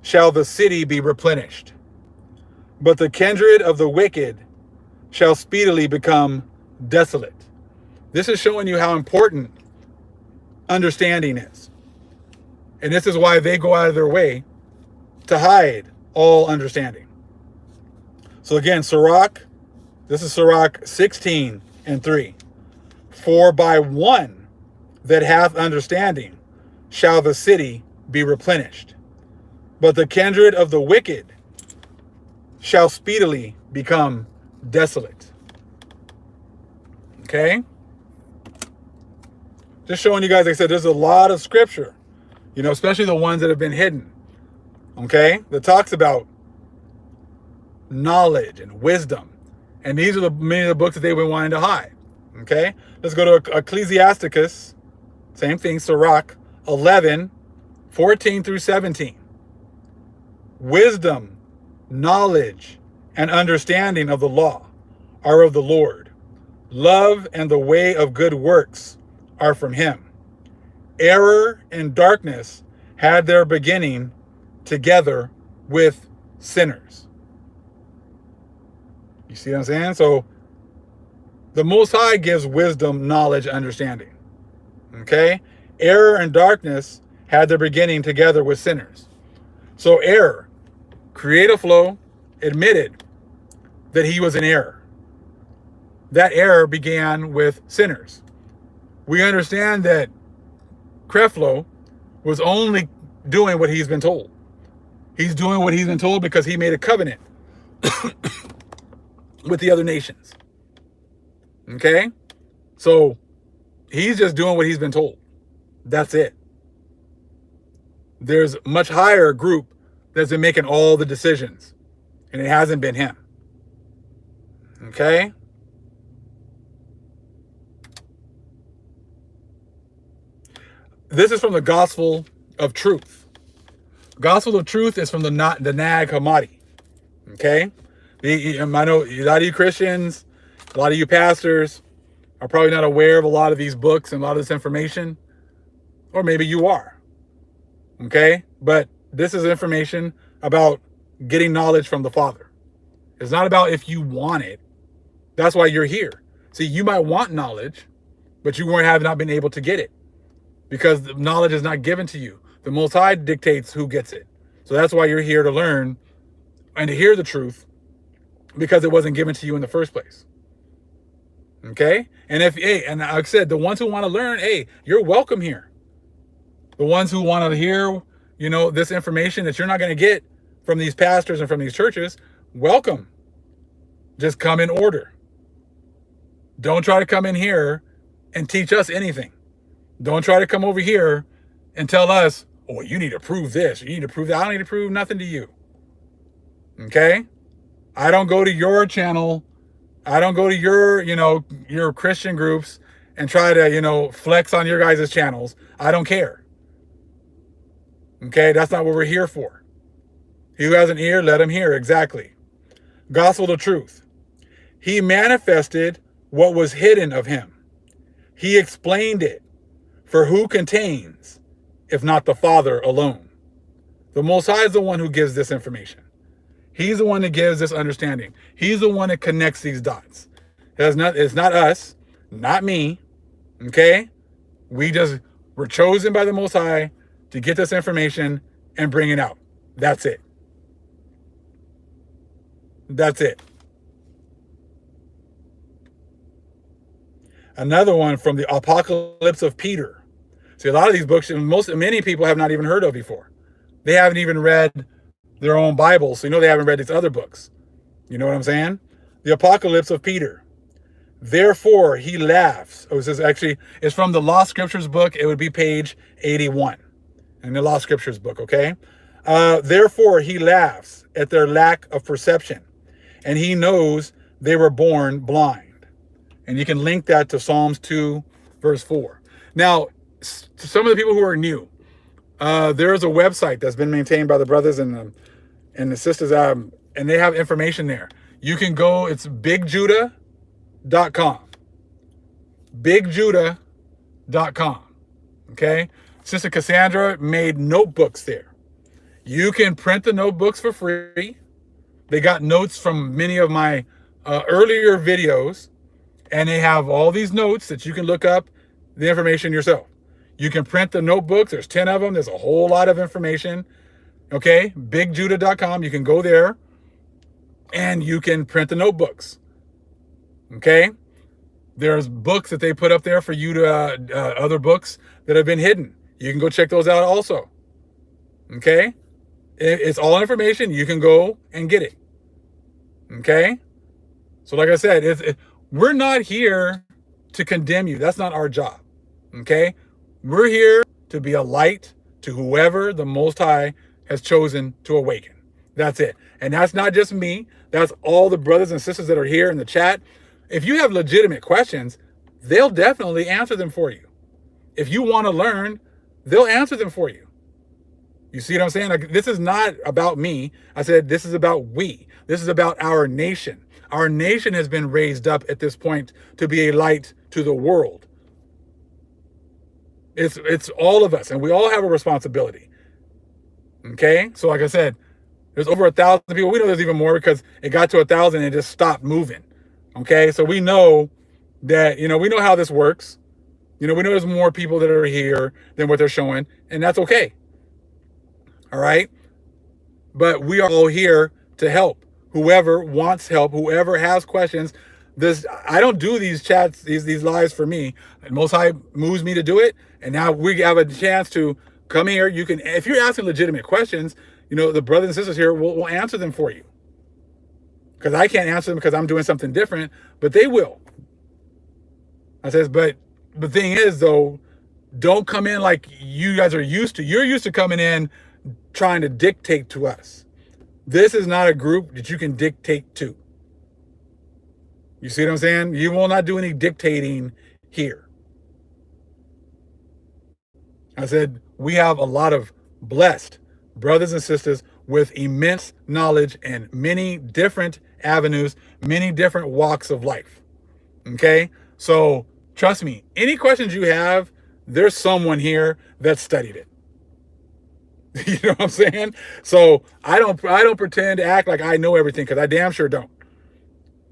S1: shall the city be replenished, but the kindred of the wicked shall speedily become desolate. This is showing you how important understanding is. And this is why they go out of their way to hide all understanding. So again, this is Sirach 16:3. For by one that hath understanding shall the city be replenished, but the kindred of the wicked shall speedily become desolate. Okay? Just showing you guys, like I said, there's a lot of scripture, especially the ones that have been hidden, okay, that talks about knowledge and wisdom. And these are many of the books that they've been wanting to hide, okay? Let's go to Ecclesiasticus, same thing, Sirach 11:14 through 17. Wisdom, knowledge, and understanding of the law are of the Lord. Love and the way of good works are from him. Error and darkness had their beginning together with sinners. You see what I'm saying? So the Most High gives wisdom, knowledge, understanding. Okay? Error and darkness had their beginning together with sinners. So error, Creflo admitted that he was in error. That error began with sinners. We understand that Creflo was only doing what he's been told. He's doing what he's been told because he made a covenant with the other nations. Okay? So he's just doing what he's been told. That's it. There's a much higher group that's been making all the decisions, and it hasn't been him. Okay? This is from the Gospel of Truth. Gospel of Truth is from the Nag Hammadi. Okay? I know a lot of you Christians, a lot of you pastors are probably not aware of a lot of these books and a lot of this information. Or maybe you are. Okay? But this is information about getting knowledge from the Father. It's not about if you want it. That's why you're here. See, you might want knowledge, but you have not been able to get it. Because the knowledge is not given to you. The Most High dictates who gets it. So that's why you're here to learn and to hear the truth, because it wasn't given to you in the first place. Okay? And and like I said, the ones who want to learn, hey, you're welcome here. The ones who want to hear, this information that you're not going to get from these pastors and from these churches, welcome. Just come in order. Don't try to come in here and teach us anything. Don't try to come over here and tell us, oh, you need to prove this, or you need to prove that. I don't need to prove nothing to you. Okay? I don't go to your channel. I don't go to your Christian groups and try to, flex on your guys' channels. I don't care. Okay? That's not what we're here for. He who has an ear, let him hear. Exactly. Gospel of truth. He manifested what was hidden of him. He explained it. For who contains, if not the Father alone? The Most High is the one who gives this information. He's the one that gives this understanding. He's the one that connects these dots. It's not us, not me. Okay? We're chosen by the Most High to get this information and bring it out. That's it. That's it. Another one from the Apocalypse of Peter. See, a lot of these books, many people have not even heard of before. They haven't even read their own Bibles, so they haven't read these other books. You know what I'm saying? The Apocalypse of Peter. Therefore, he laughs. Oh, it's from the Lost Scriptures book. It would be page 81 in the Lost Scriptures book, okay? Therefore, he laughs at their lack of perception, and he knows they were born blind. And you can link that to Psalms 2, verse 4. Now, to some of the people who are new, there is a website that's been maintained by the brothers and the sisters, and they have information there. You can go, it's bigjudah.com. Bigjudah.com. Okay? Sister Cassandra made notebooks there. You can print the notebooks for free. They got notes from many of my earlier videos. And they have all these notes that you can look up the information yourself. You can print the notebooks. There's 10 of them. There's a whole lot of information. Okay? Bigjudah.com. You can go there and you can print the notebooks. Okay? There's books that they put up there for you to, other books that have been hidden. You can go check those out also. Okay? It's all information. You can go and get it. Okay? So like I said, we're not here to condemn you. That's not our job. Okay? We're here to be a light to whoever the Most High has chosen to awaken. That's it. And that's not just me. That's all the brothers and sisters that are here in the chat. If you have legitimate questions, they'll definitely answer them for you. If you want to learn, they'll answer them for you. You see what I'm saying? Like, this is not about me. I said this is about we. This is about our nation. Our nation has been raised up at this point to be a light to the world. It's all of us, and we all have a responsibility. Okay? So like I said, there's over 1,000 people. We know there's even more because it got to 1,000 and it just stopped moving. Okay? So we know that, we know how this works. We know there's more people that are here than what they're showing, and that's okay. All right? But we are all here to help. Whoever wants help, whoever has questions, I don't do these chats, these lives for me. Most High moves me to do it, and now we have a chance to come here. You can, if you're asking legitimate questions, the brothers and sisters here will answer them for you. Because I can't answer them because I'm doing something different, but they will. I says, but the thing is though, don't come in like you guys are used to. You're used to coming in trying to dictate to us. This is not a group that you can dictate to. You see what I'm saying? You will not do any dictating here. I said, we have a lot of blessed brothers and sisters with immense knowledge in many different avenues, many different walks of life. Okay? So trust me, any questions you have, there's someone here that studied it. You know what I'm saying? So I don't pretend to act like I know everything, because I damn sure don't.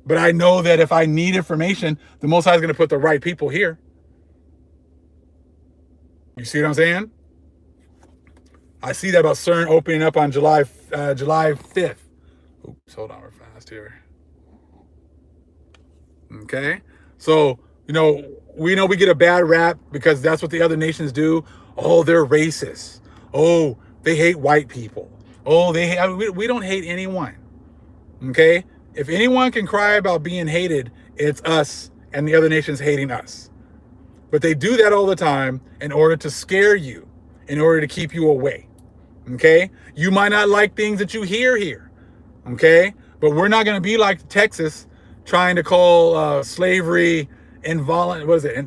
S1: But I know that if I need information, the Most High is going to put the right people here. You see what I'm saying? I see that about CERN opening up on July 5th. Oops, hold on, we're fast here. Okay, so we know we get a bad rap because that's what the other nations do. Oh, they're racist. Oh, they hate white people. Oh, we don't hate anyone. Okay? If anyone can cry about being hated, it's us and the other nations hating us. But they do that all the time in order to scare you, in order to keep you away. Okay? You might not like things that you hear here. Okay? But we're not going to be like Texas trying to call slavery involuntary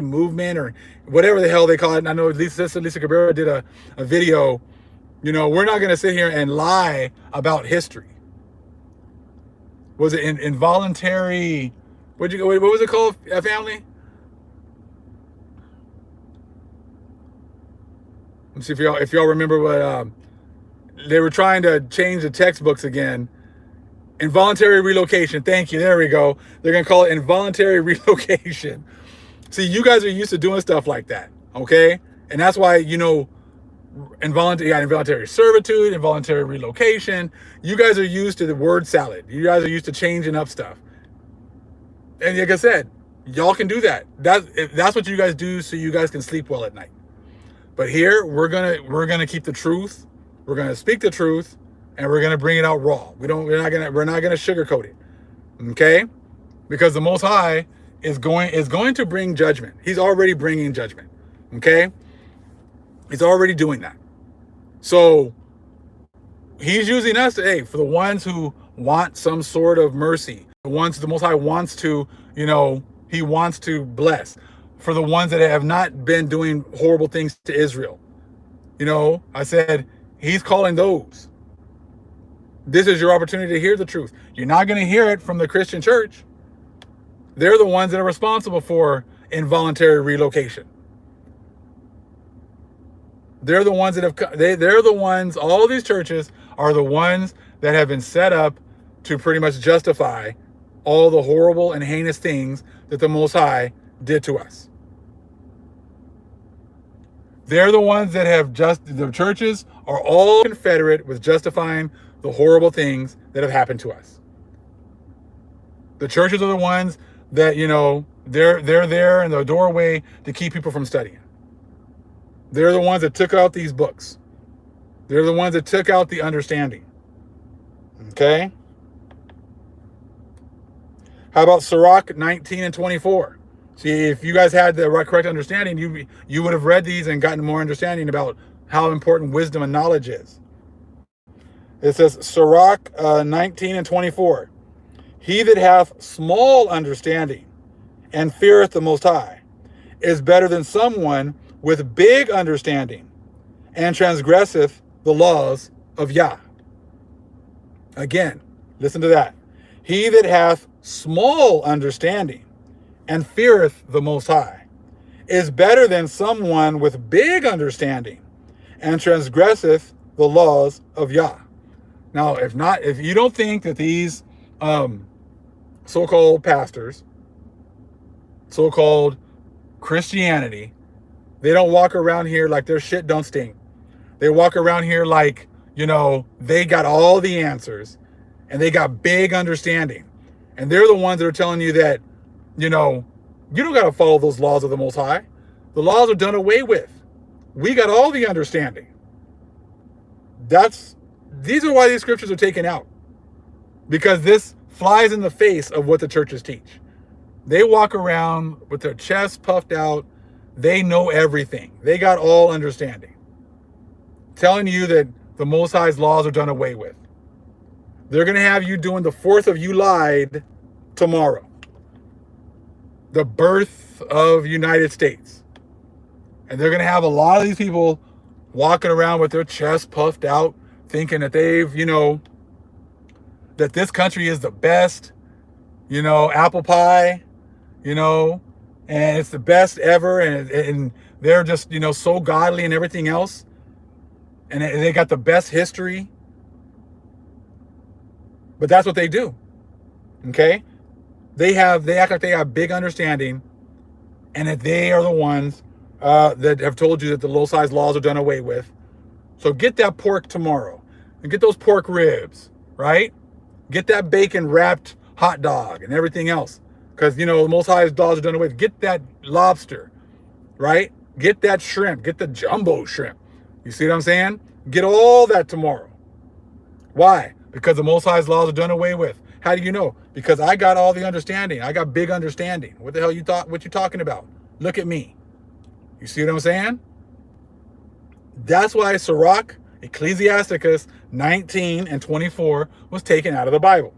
S1: movement or whatever the hell they call it. And I know Lisa Cabrera did a video. We're not going to sit here and lie about history. Was it involuntary? What was it called, family? Let's see if y'all remember what they were trying to change the textbooks again. Involuntary relocation. Thank you. There we go. They're going to call it involuntary relocation. See, you guys are used to doing stuff like that. Okay? And that's why, involuntary servitude, involuntary relocation. You guys are used to the word salad. You guys are used to changing up stuff. And like I said, y'all can do that. That's what you guys do so you guys can sleep well at night. But here, we're gonna keep the truth. We're gonna speak the truth, and we're gonna bring it out raw. We're not gonna sugarcoat it. Okay? Because the Most High is going to bring judgment. He's already bringing judgment. Okay? He's already doing that. So he's using us for the ones who want some sort of mercy, the ones the Most High wants to, he wants to bless, for the ones that have not been doing horrible things to Israel. I said, he's calling those. This is your opportunity to hear the truth. You're not going to hear it from the Christian church. They're the ones that are responsible for involuntary relocation. They're the ones that they're the ones, all these churches are the ones that have been set up to pretty much justify all the horrible and heinous things that the Most High did to us. They're the ones that the churches are all confederate with justifying the horrible things that have happened to us. The churches are the ones that, they're there in the doorway to keep people from studying. They're the ones that took out these books. They're the ones that took out the understanding. Okay? How about Sirach 19 and 24? See, if you guys had the correct understanding, you would have read these and gotten more understanding about how important wisdom and knowledge is. It says, Sirach 19 and 24. He that hath small understanding and feareth the Most High is better than someone with big understanding and transgresseth the laws of Yah. Again, listen to that. He that hath small understanding and feareth the Most High is better than someone with big understanding and transgresseth the laws of Yah. Now, if you don't think that these so-called pastors, so-called Christianity, they don't walk around here like their shit don't stink. They walk around here like, they got all the answers and they got big understanding. And they're the ones that are telling you that, you don't got to follow those laws of the Most High. The laws are done away with. We got all the understanding. These are why these scriptures are taken out. Because this flies in the face of what the churches teach. They walk around with their chests puffed out. They know everything. They got all understanding. Telling you that the Most High's laws are done away with. They're going to have you doing the 4th of July tomorrow. The birth of United States. And they're going to have a lot of these people walking around with their chests puffed out, thinking that they've, that this country is the best, apple pie, and it's the best ever, and they're just, so godly and everything else, and they got the best history. But that's what they do. Okay? They act like they have big understanding, and that they are the ones that have told you that the low-size laws are done away with. So get that pork tomorrow, and get those pork ribs, right? Get that bacon-wrapped hot dog and everything else. Because, the Most High's laws are done away with. Get that lobster, right? Get that shrimp. Get the jumbo shrimp. You see what I'm saying? Get all that tomorrow. Why? Because the Most High's laws are done away with. How do you know? Because I got all the understanding. I got big understanding. What the hell you thought? What you talking about? Look at me. You see what I'm saying? That's why Sirach, Ecclesiasticus 19 and 24 was taken out of the Bible.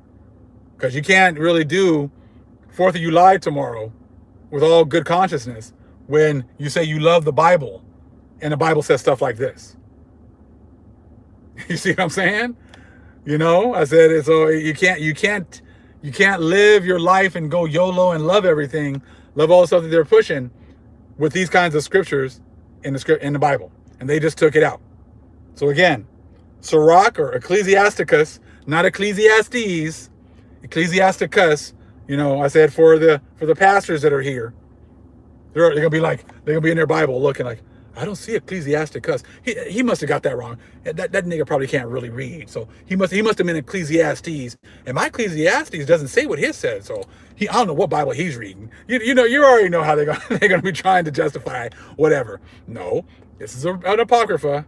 S1: Because you can't really do 4th of July tomorrow with all good consciousness when you say you love the Bible and the Bible says stuff like this. You see what I'm saying? You know, I said, so you can't live your life and go YOLO and love everything, love all the stuff that they're pushing with these kinds of scriptures in the Bible. And they just took it out. So again, Sirach or Ecclesiasticus, not Ecclesiastes, Ecclesiasticus, you know, I said for the pastors that are here, they're gonna be in their Bible looking like, I don't see Ecclesiasticus. He must have got that wrong. That nigga probably can't really read. So he must have been Ecclesiastes. And my Ecclesiastes doesn't say what his says. So I don't know what Bible he's reading. You know, you already know how they're gonna be trying to justify whatever. No, this is an Apocrypha.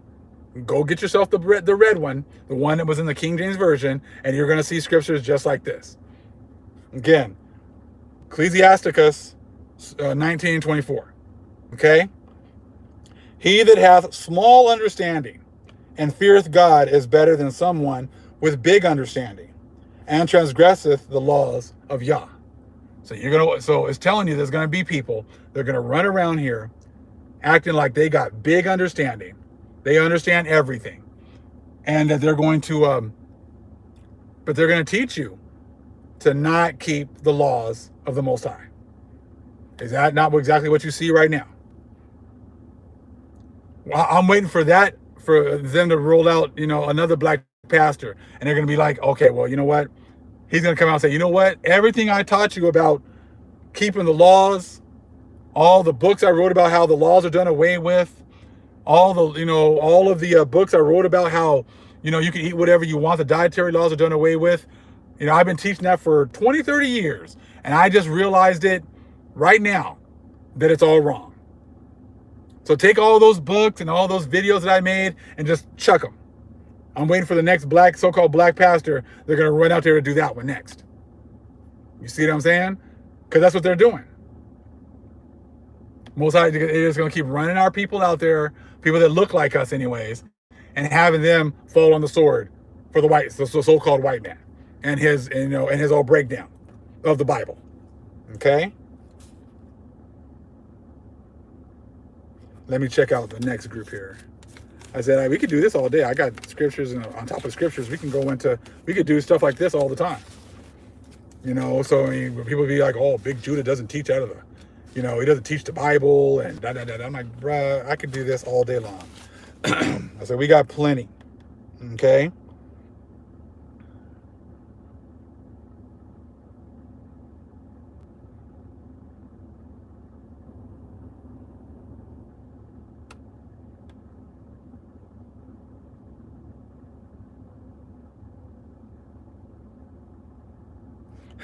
S1: Go get yourself the red one, the one that was in the King James Version, and you're gonna see scriptures just like this. Again, Ecclesiasticus 19:24. Okay? He that hath small understanding and feareth God is better than someone with big understanding and transgresseth the laws of Yah. So it's telling you there's gonna be people that are gonna run around here acting like they got big understanding. They understand everything. And that they're going to but they're gonna teach you to not keep the laws of the Most High. Is that not exactly what you see right now? I'm waiting for them to roll out, you know, another black pastor, and they're going to be like, okay, well, you know what? He's going to come out and say, you know what? Everything I taught you about keeping the laws, all the books I wrote about how the laws are done away with, all of the books I wrote about how, you know, you can eat whatever you want, the dietary laws are done away with. You know, I've been teaching that for 20, 30 years, and I just realized it right now that it's all wrong. So take all those books and all those videos that I made and just chuck them. I'm waiting for the next so-called black pastor. They're going to run out there to do that one next. You see what I'm saying? Because that's what they're doing. Most High is going to keep running our people out there, people that look like us anyways, and having them fall on the sword for the so-called white man and his old breakdown of the Bible. Okay? Let me check out the next group here. I said, we could do this all day. I got scriptures, and on top of scriptures, we could do stuff like this all the time. You know, so I mean, people be like, oh, Big Judah doesn't teach out of the, you know, he doesn't teach the Bible, and da-da-da-da. I'm like, bruh, I could do this all day long. I said, we got plenty. Okay?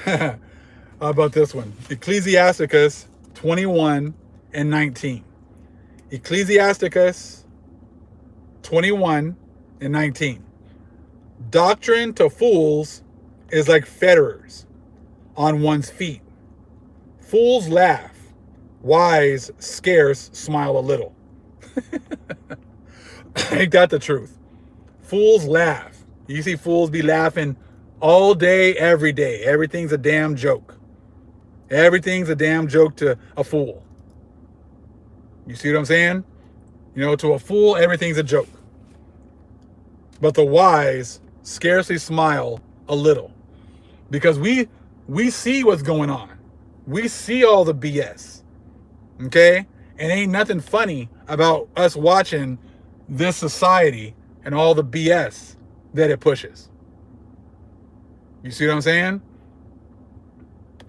S1: How about this one? Ecclesiasticus 21 and 19. Ecclesiasticus 21 and 19. Doctrine to fools is like fetters on one's feet. Fools laugh, wise scarce smile a little. Ain't that the truth? Fools laugh. You see fools be laughing all day, every day. Everything's a damn joke. Everything's a damn joke to a fool. You see what I'm saying? You know, to a fool, everything's a joke. But the wise scarcely smile a little. Because we see what's going on. We see all the BS. Okay? And ain't nothing funny about us watching this society and all the BS that it pushes. You see what I'm saying?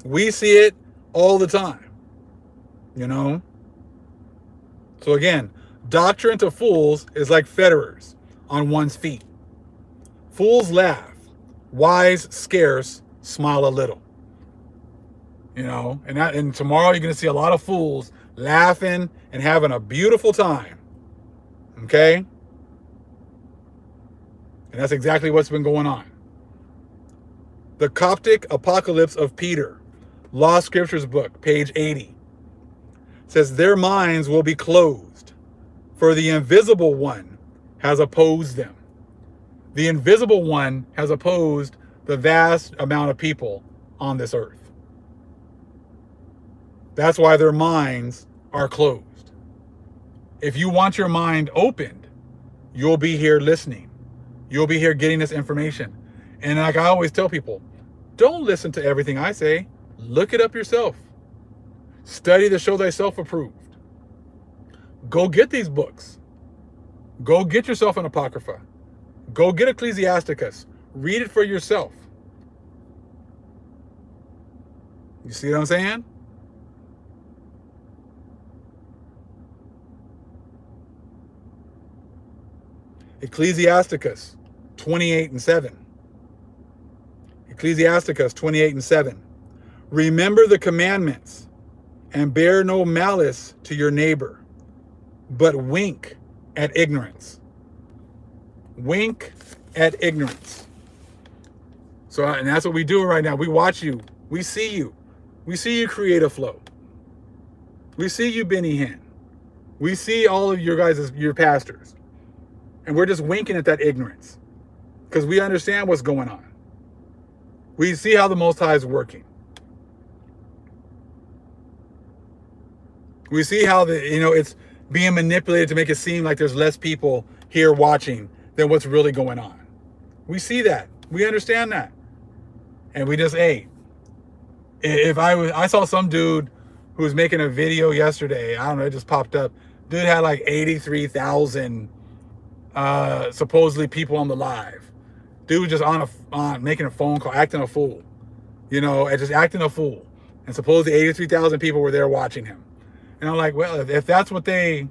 S1: We see it all the time. You know? So again, doctrine to fools is like fetterers on one's feet. Fools laugh, wise scarce smile a little. You know, and tomorrow you're gonna see a lot of fools laughing and having a beautiful time. Okay? And that's exactly what's been going on. The Coptic Apocalypse of Peter, Lost Scriptures book, page 80, says their minds will be closed, for the invisible one has opposed them. The invisible one has opposed the vast amount of people on this earth. That's why their minds are closed. If you want your mind opened, you'll be here listening. You'll be here getting this information. And like I always tell people, don't listen to everything I say. Look it up yourself. Study to show thyself approved. Go get these books. Go get yourself an Apocrypha. Go get Ecclesiasticus. Read it for yourself. You see what I'm saying? Ecclesiasticus 28 and 7. Ecclesiasticus 28 and 7. Remember the commandments and bear no malice to your neighbor, but wink at ignorance. Wink at ignorance. So, and that's what we do right now. We watch you. We see you. We see you, Creative Flow. We see you, Benny Hinn. We see all of your guys as your pastors. And we're just winking at that ignorance because we understand what's going on. We see how the Most High is working. We see how it's being manipulated to make it seem like there's less people here watching than what's really going on. We see that. We understand that. And we just, I saw some dude who was making a video yesterday. I don't know, it just popped up. Dude had like 83,000 supposedly people on the live. Dude just on making a phone call, acting a fool. And just acting a fool. And supposedly 83,000 people were there watching him. And I'm like, well, if that's what they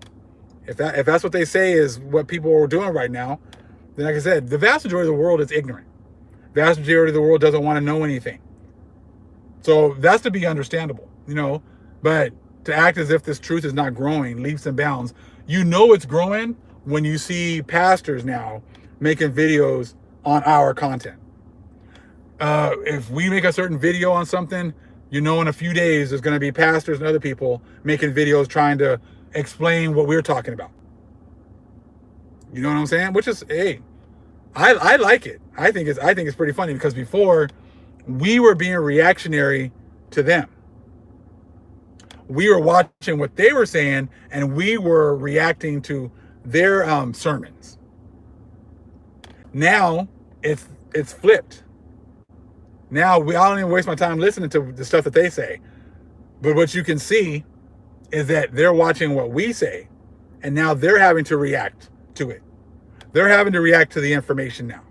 S1: say is what people are doing right now, then like I said, the vast majority of the world is ignorant. The vast majority of the world doesn't want to know anything. So that's to be understandable, but to act as if this truth is not growing leaps and bounds. It's growing when you see pastors now making videos on our content. If we make a certain video on something, in a few days, there's going to be pastors and other people making videos trying to explain what we're talking about. You know what I'm saying? Which is, I like it. I think it's pretty funny because before we were being reactionary to them. We were watching what they were saying and we were reacting to their sermons. Now it's flipped. Now I don't even waste my time listening to the stuff that they say. But what you can see is that they're watching what we say and now they're having to react to it. They're having to react to the information now.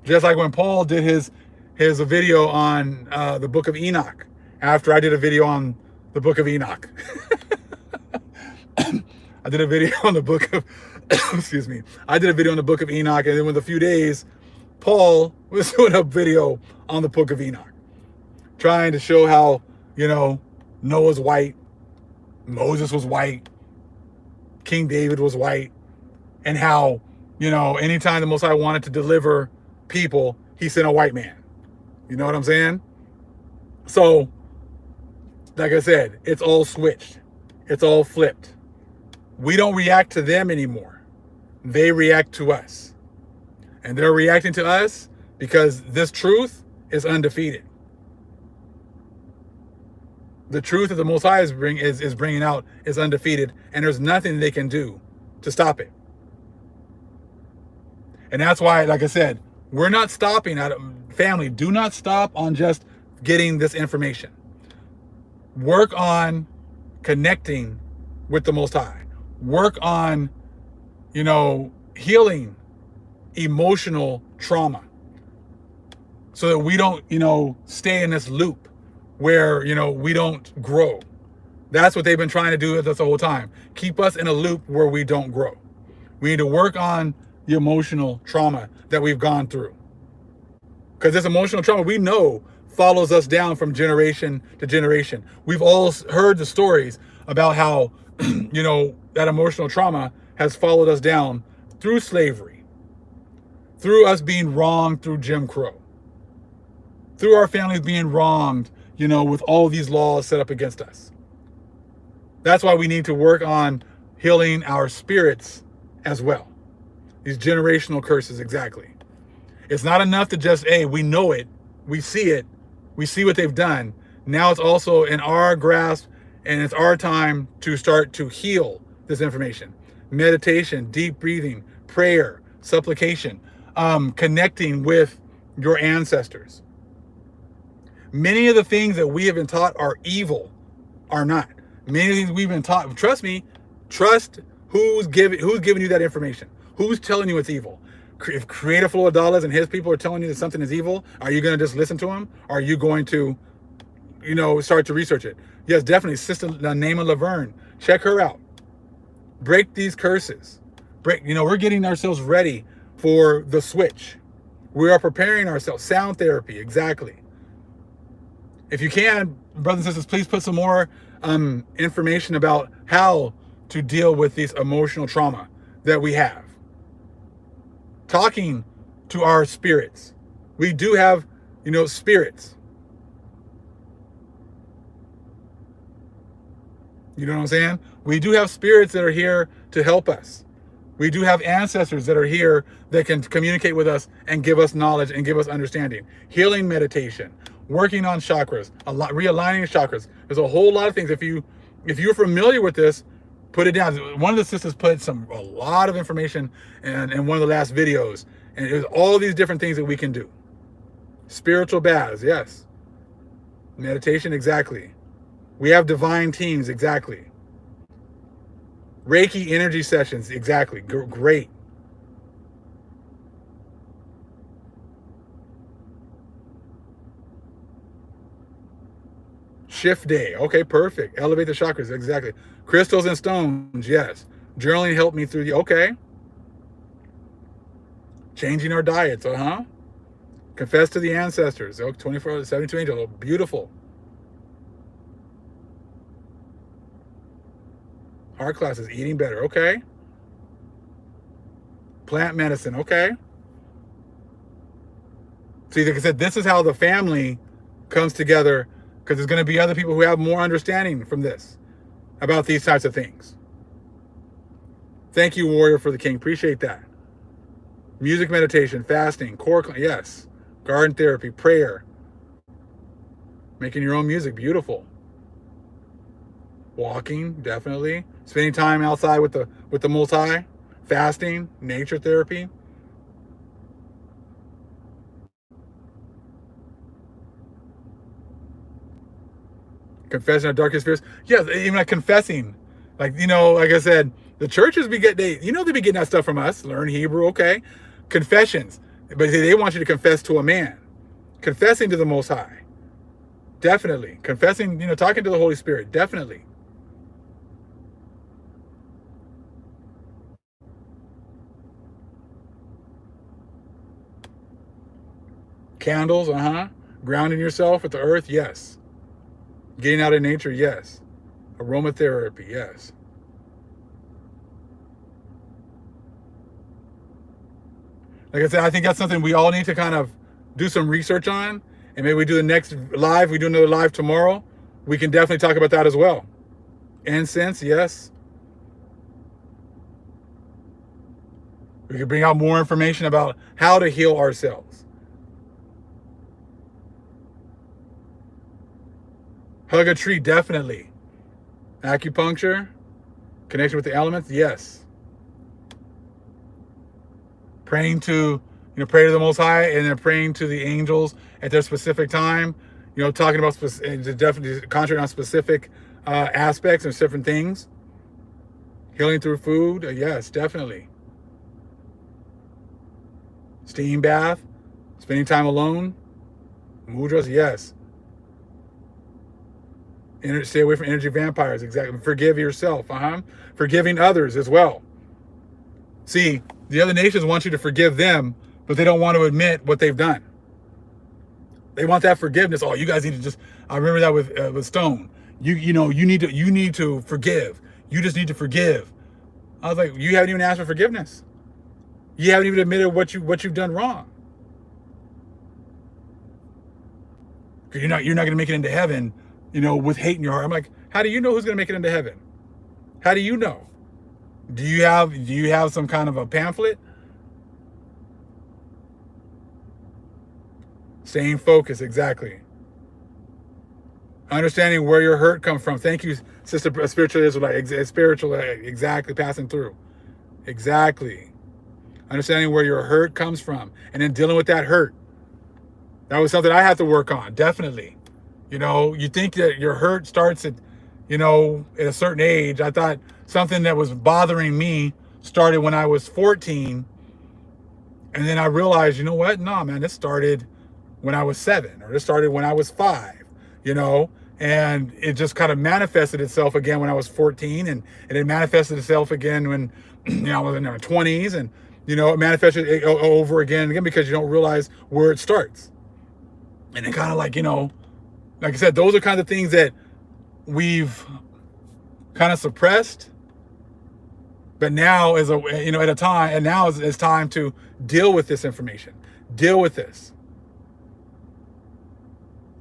S1: Just like when Paul did his video on the book of Enoch after I did a video on the book of Enoch. I did a video on the book of excuse me. I did a video on the book of Enoch, and then within a few days, Paul was doing a video on the book of Enoch, trying to show how, Noah's white, Moses was white, King David was white, and how, anytime the Most High wanted to deliver people, he sent a white man. You know what I'm saying? So, like I said, it's all switched. It's all flipped. We don't react to them anymore. They react to us. And they're reacting to us because this truth is undefeated. The truth that the Most High is bringing out is undefeated, and there's nothing they can do to stop it. And that's why, like I said, we're not stopping. Family, do not stop on just getting this information. Work on connecting with the Most High. Work on, healing emotional trauma so that we don't, stay in this loop where, we don't grow. That's what they've been trying to do with us the whole time. Keep us in a loop where we don't grow. We need to work on the emotional trauma that we've gone through. Because this emotional trauma, we know follows us down from generation to generation. We've all heard the stories about how, that emotional trauma has followed us down through slavery, through us being wronged through Jim Crow, through our families being wronged, with all these laws set up against us. That's why we need to work on healing our spirits as well. These generational curses, exactly. It's not enough to just, hey, we know it, we see what they've done. Now it's also in our grasp, and it's our time to start to heal this information. Meditation, deep breathing, prayer, supplication, connecting with your ancestors. Many of the things that we have been taught are evil are not. Many of the things we've been taught, trust me, trust who's giving you that information. Who's telling you it's evil? If Creator Flow of Dollars and his people are telling you that something is evil, are you going to just listen to him? Or are you going to, start to research it? Yes, definitely. Sister Naima Laverne, check her out. Break these curses. We're getting ourselves ready for the switch. We are preparing ourselves. Sound therapy, exactly. If you can, brothers and sisters, please put some more information about how to deal with these emotional trauma that we have. Talking to our spirits. We do have, spirits. You know what I'm saying? We do have spirits that are here to help us. We do have ancestors that are here that can communicate with us and give us knowledge and give us understanding. Healing meditation, working on chakras, realigning chakras. There's a whole lot of things. If you're familiar with this, put it down. One of the sisters put a lot of information in one of the last videos, and there's all these different things that we can do. Spiritual baths, yes. Meditation, exactly. We have divine teams, exactly. Reiki energy sessions, exactly. Great. Shift day, okay, perfect. Elevate the chakras, exactly. Crystals and stones, yes. Journaling helped me through okay. Changing our diets, Confess to the ancestors, 24 72 angels, beautiful. Art classes, eating better, okay. Plant medicine, okay. See, like I said, this is how the family comes together, because there's going to be other people who have more understanding from this about these types of things. Thank you, Warrior for the King. Appreciate that. Music meditation, fasting, yes. Garden therapy, prayer. Making your own music, beautiful. Walking, definitely. Spending time outside with the Most High. Fasting, nature therapy. Confessing our darkest fears. Yes, even like confessing. Like I said, the churches they be getting that stuff from us. Learn Hebrew, okay. Confessions. But they want you to confess to a man. Confessing to the Most High. Definitely. Confessing, talking to the Holy Spirit. Definitely. Candles, Grounding yourself with the earth, yes. Getting out in nature, yes. Aromatherapy, yes. Like I said, I think that's something we all need to kind of do some research on. And maybe we do the next live. We do another live tomorrow. We can definitely talk about that as well. Incense, yes. We can bring out more information about how to heal ourselves. Hug a tree, definitely. Acupuncture, connection with the elements, yes. Praying to, pray to the Most High, and then praying to the angels at their specific time. Talking about definitely concentrating on specific aspects and different things. Healing through food, yes, definitely. Steam bath, spending time alone. Mudras, yes. Stay away from energy vampires, exactly. Forgive yourself, Forgiving others as well. See, the other nations want you to forgive them, but they don't want to admit what they've done. They want that forgiveness. Oh, you guys need to just. I remember that with Stone. You need to forgive. You just need to forgive. I was like, you haven't even asked for forgiveness. You haven't even admitted what you've done wrong. You're not going to make it into heaven, with hate in your heart. I'm like, how do you know who's going to make it into heaven? How do you know? Do you have some kind of a pamphlet? Staying focused, exactly. Understanding where your hurt comes from. Thank you, Sister Spiritual Israelite. Spiritual, exactly, passing through. Exactly. Understanding where your hurt comes from, and then dealing with that hurt. That was something I had to work on, definitely. You think that your hurt starts at a certain age. I thought something that was bothering me started when I was 14. And then I realized, you know what? No, man, this started when I was 7, or this started when I was 5, and it just kind of manifested itself again when I was 14, and it manifested itself again when I was in my 20s, and it manifested over again and again because you don't realize where it starts. And it kind of like I said, those are kind of things that we've kind of suppressed, but now is at a time, and now it's time to deal with this information, deal with this.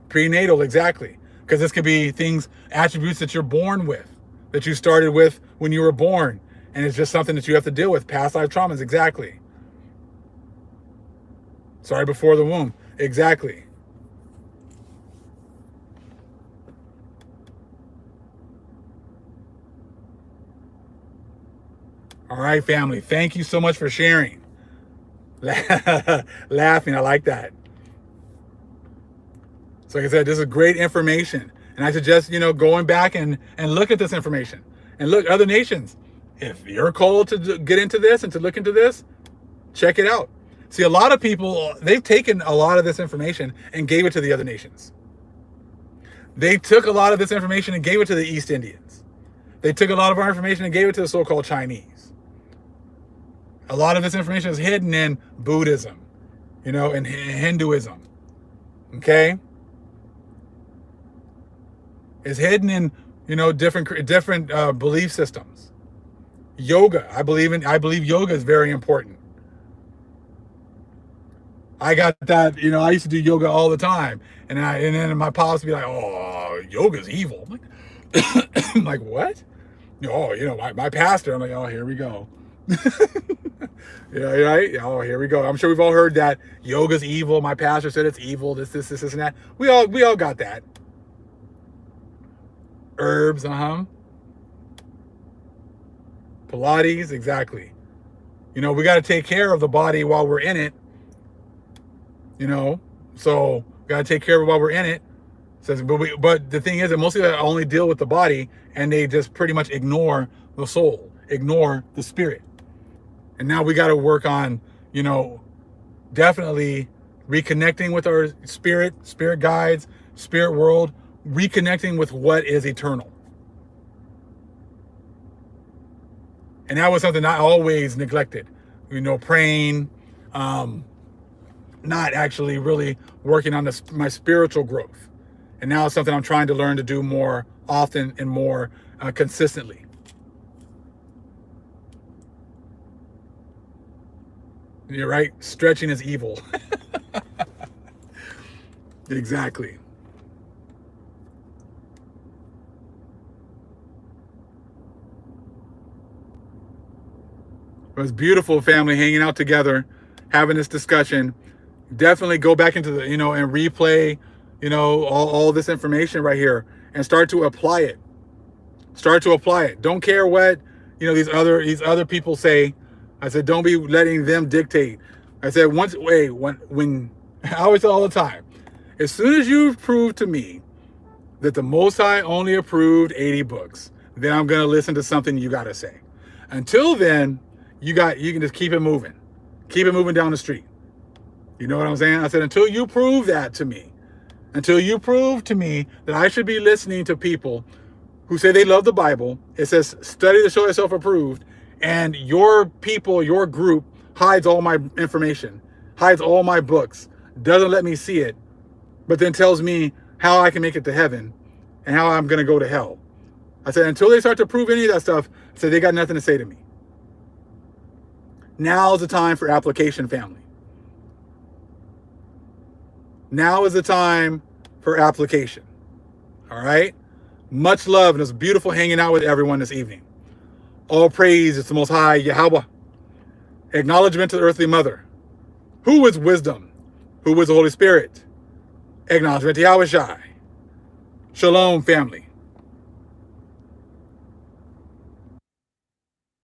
S1: Prenatal, exactly. Because this could be things, attributes that you're born with, that you started with when you were born. And it's just something that you have to deal with. Past life traumas, exactly. Sorry, before the womb, exactly. All right, family. Thank you so much for sharing. Laughing, I like that. So like I said, this is great information. And I suggest, going back and look at this information. And look, other nations, if you're called to get into this and to look into this, check it out. See, a lot of people, they've taken a lot of this information and gave it to the other nations. They took a lot of this information and gave it to the East Indians. They took a lot of our information and gave it to the so-called Chinese. A lot of this information is hidden in Buddhism, and Hinduism. Okay? Is hidden in, different belief systems. Yoga, I believe yoga is very important. I got that, I used to do yoga all the time, and then my pops would be like, "Oh, yoga's evil." I'm like, I'm like, what? Oh, my pastor. I'm like, oh, here we go. Right? Oh, here we go. I'm sure we've all heard that yoga's evil. My pastor said it's evil. This, and that. We all got that. Herbs, Pilates, exactly. We got to take care of the body while we're in it. So got to take care of it while we're in it. But the thing is that most of them only deal with the body, and they just pretty much ignore the soul, ignore the spirit. And now we got to work on, definitely reconnecting with our spirit guides, spirit world, reconnecting with what is eternal. And that was something I always neglected, praying, not actually really working on my spiritual growth. And now it's something I'm trying to learn to do more often and more consistently. You're right. Stretching is evil. Exactly. It was beautiful, family, hanging out together, having this discussion. Definitely go back into the, and replay, all this information right here and start to apply it. Start to apply it. Don't care what, these other people say. I said, don't be letting them dictate. I said, when I always say all the time, as soon as you've proved to me that the Most High only approved 80 books, then I'm going to listen to something you got to say. Until then, you can just keep it moving. Keep it moving down the street. You know what I'm saying? I said, until you prove that to me, until you prove to me that I should be listening to people who say they love the Bible, it says, study to show yourself approved, and your people, your group, hides all my information, hides all my books, doesn't let me see it, but then tells me how I can make it to heaven and how I'm going to go to hell. I said, until they start to prove any of that stuff, I said, they got nothing to say to me. Now is the time for application, family. Now is the time for application. All right? Much love, and it's beautiful hanging out with everyone this evening. All praise is the Most High Yahweh. Acknowledgement to the earthly mother. Who is wisdom? Who is the Holy Spirit? Acknowledgement to Yahweh Shai. Shalom, family.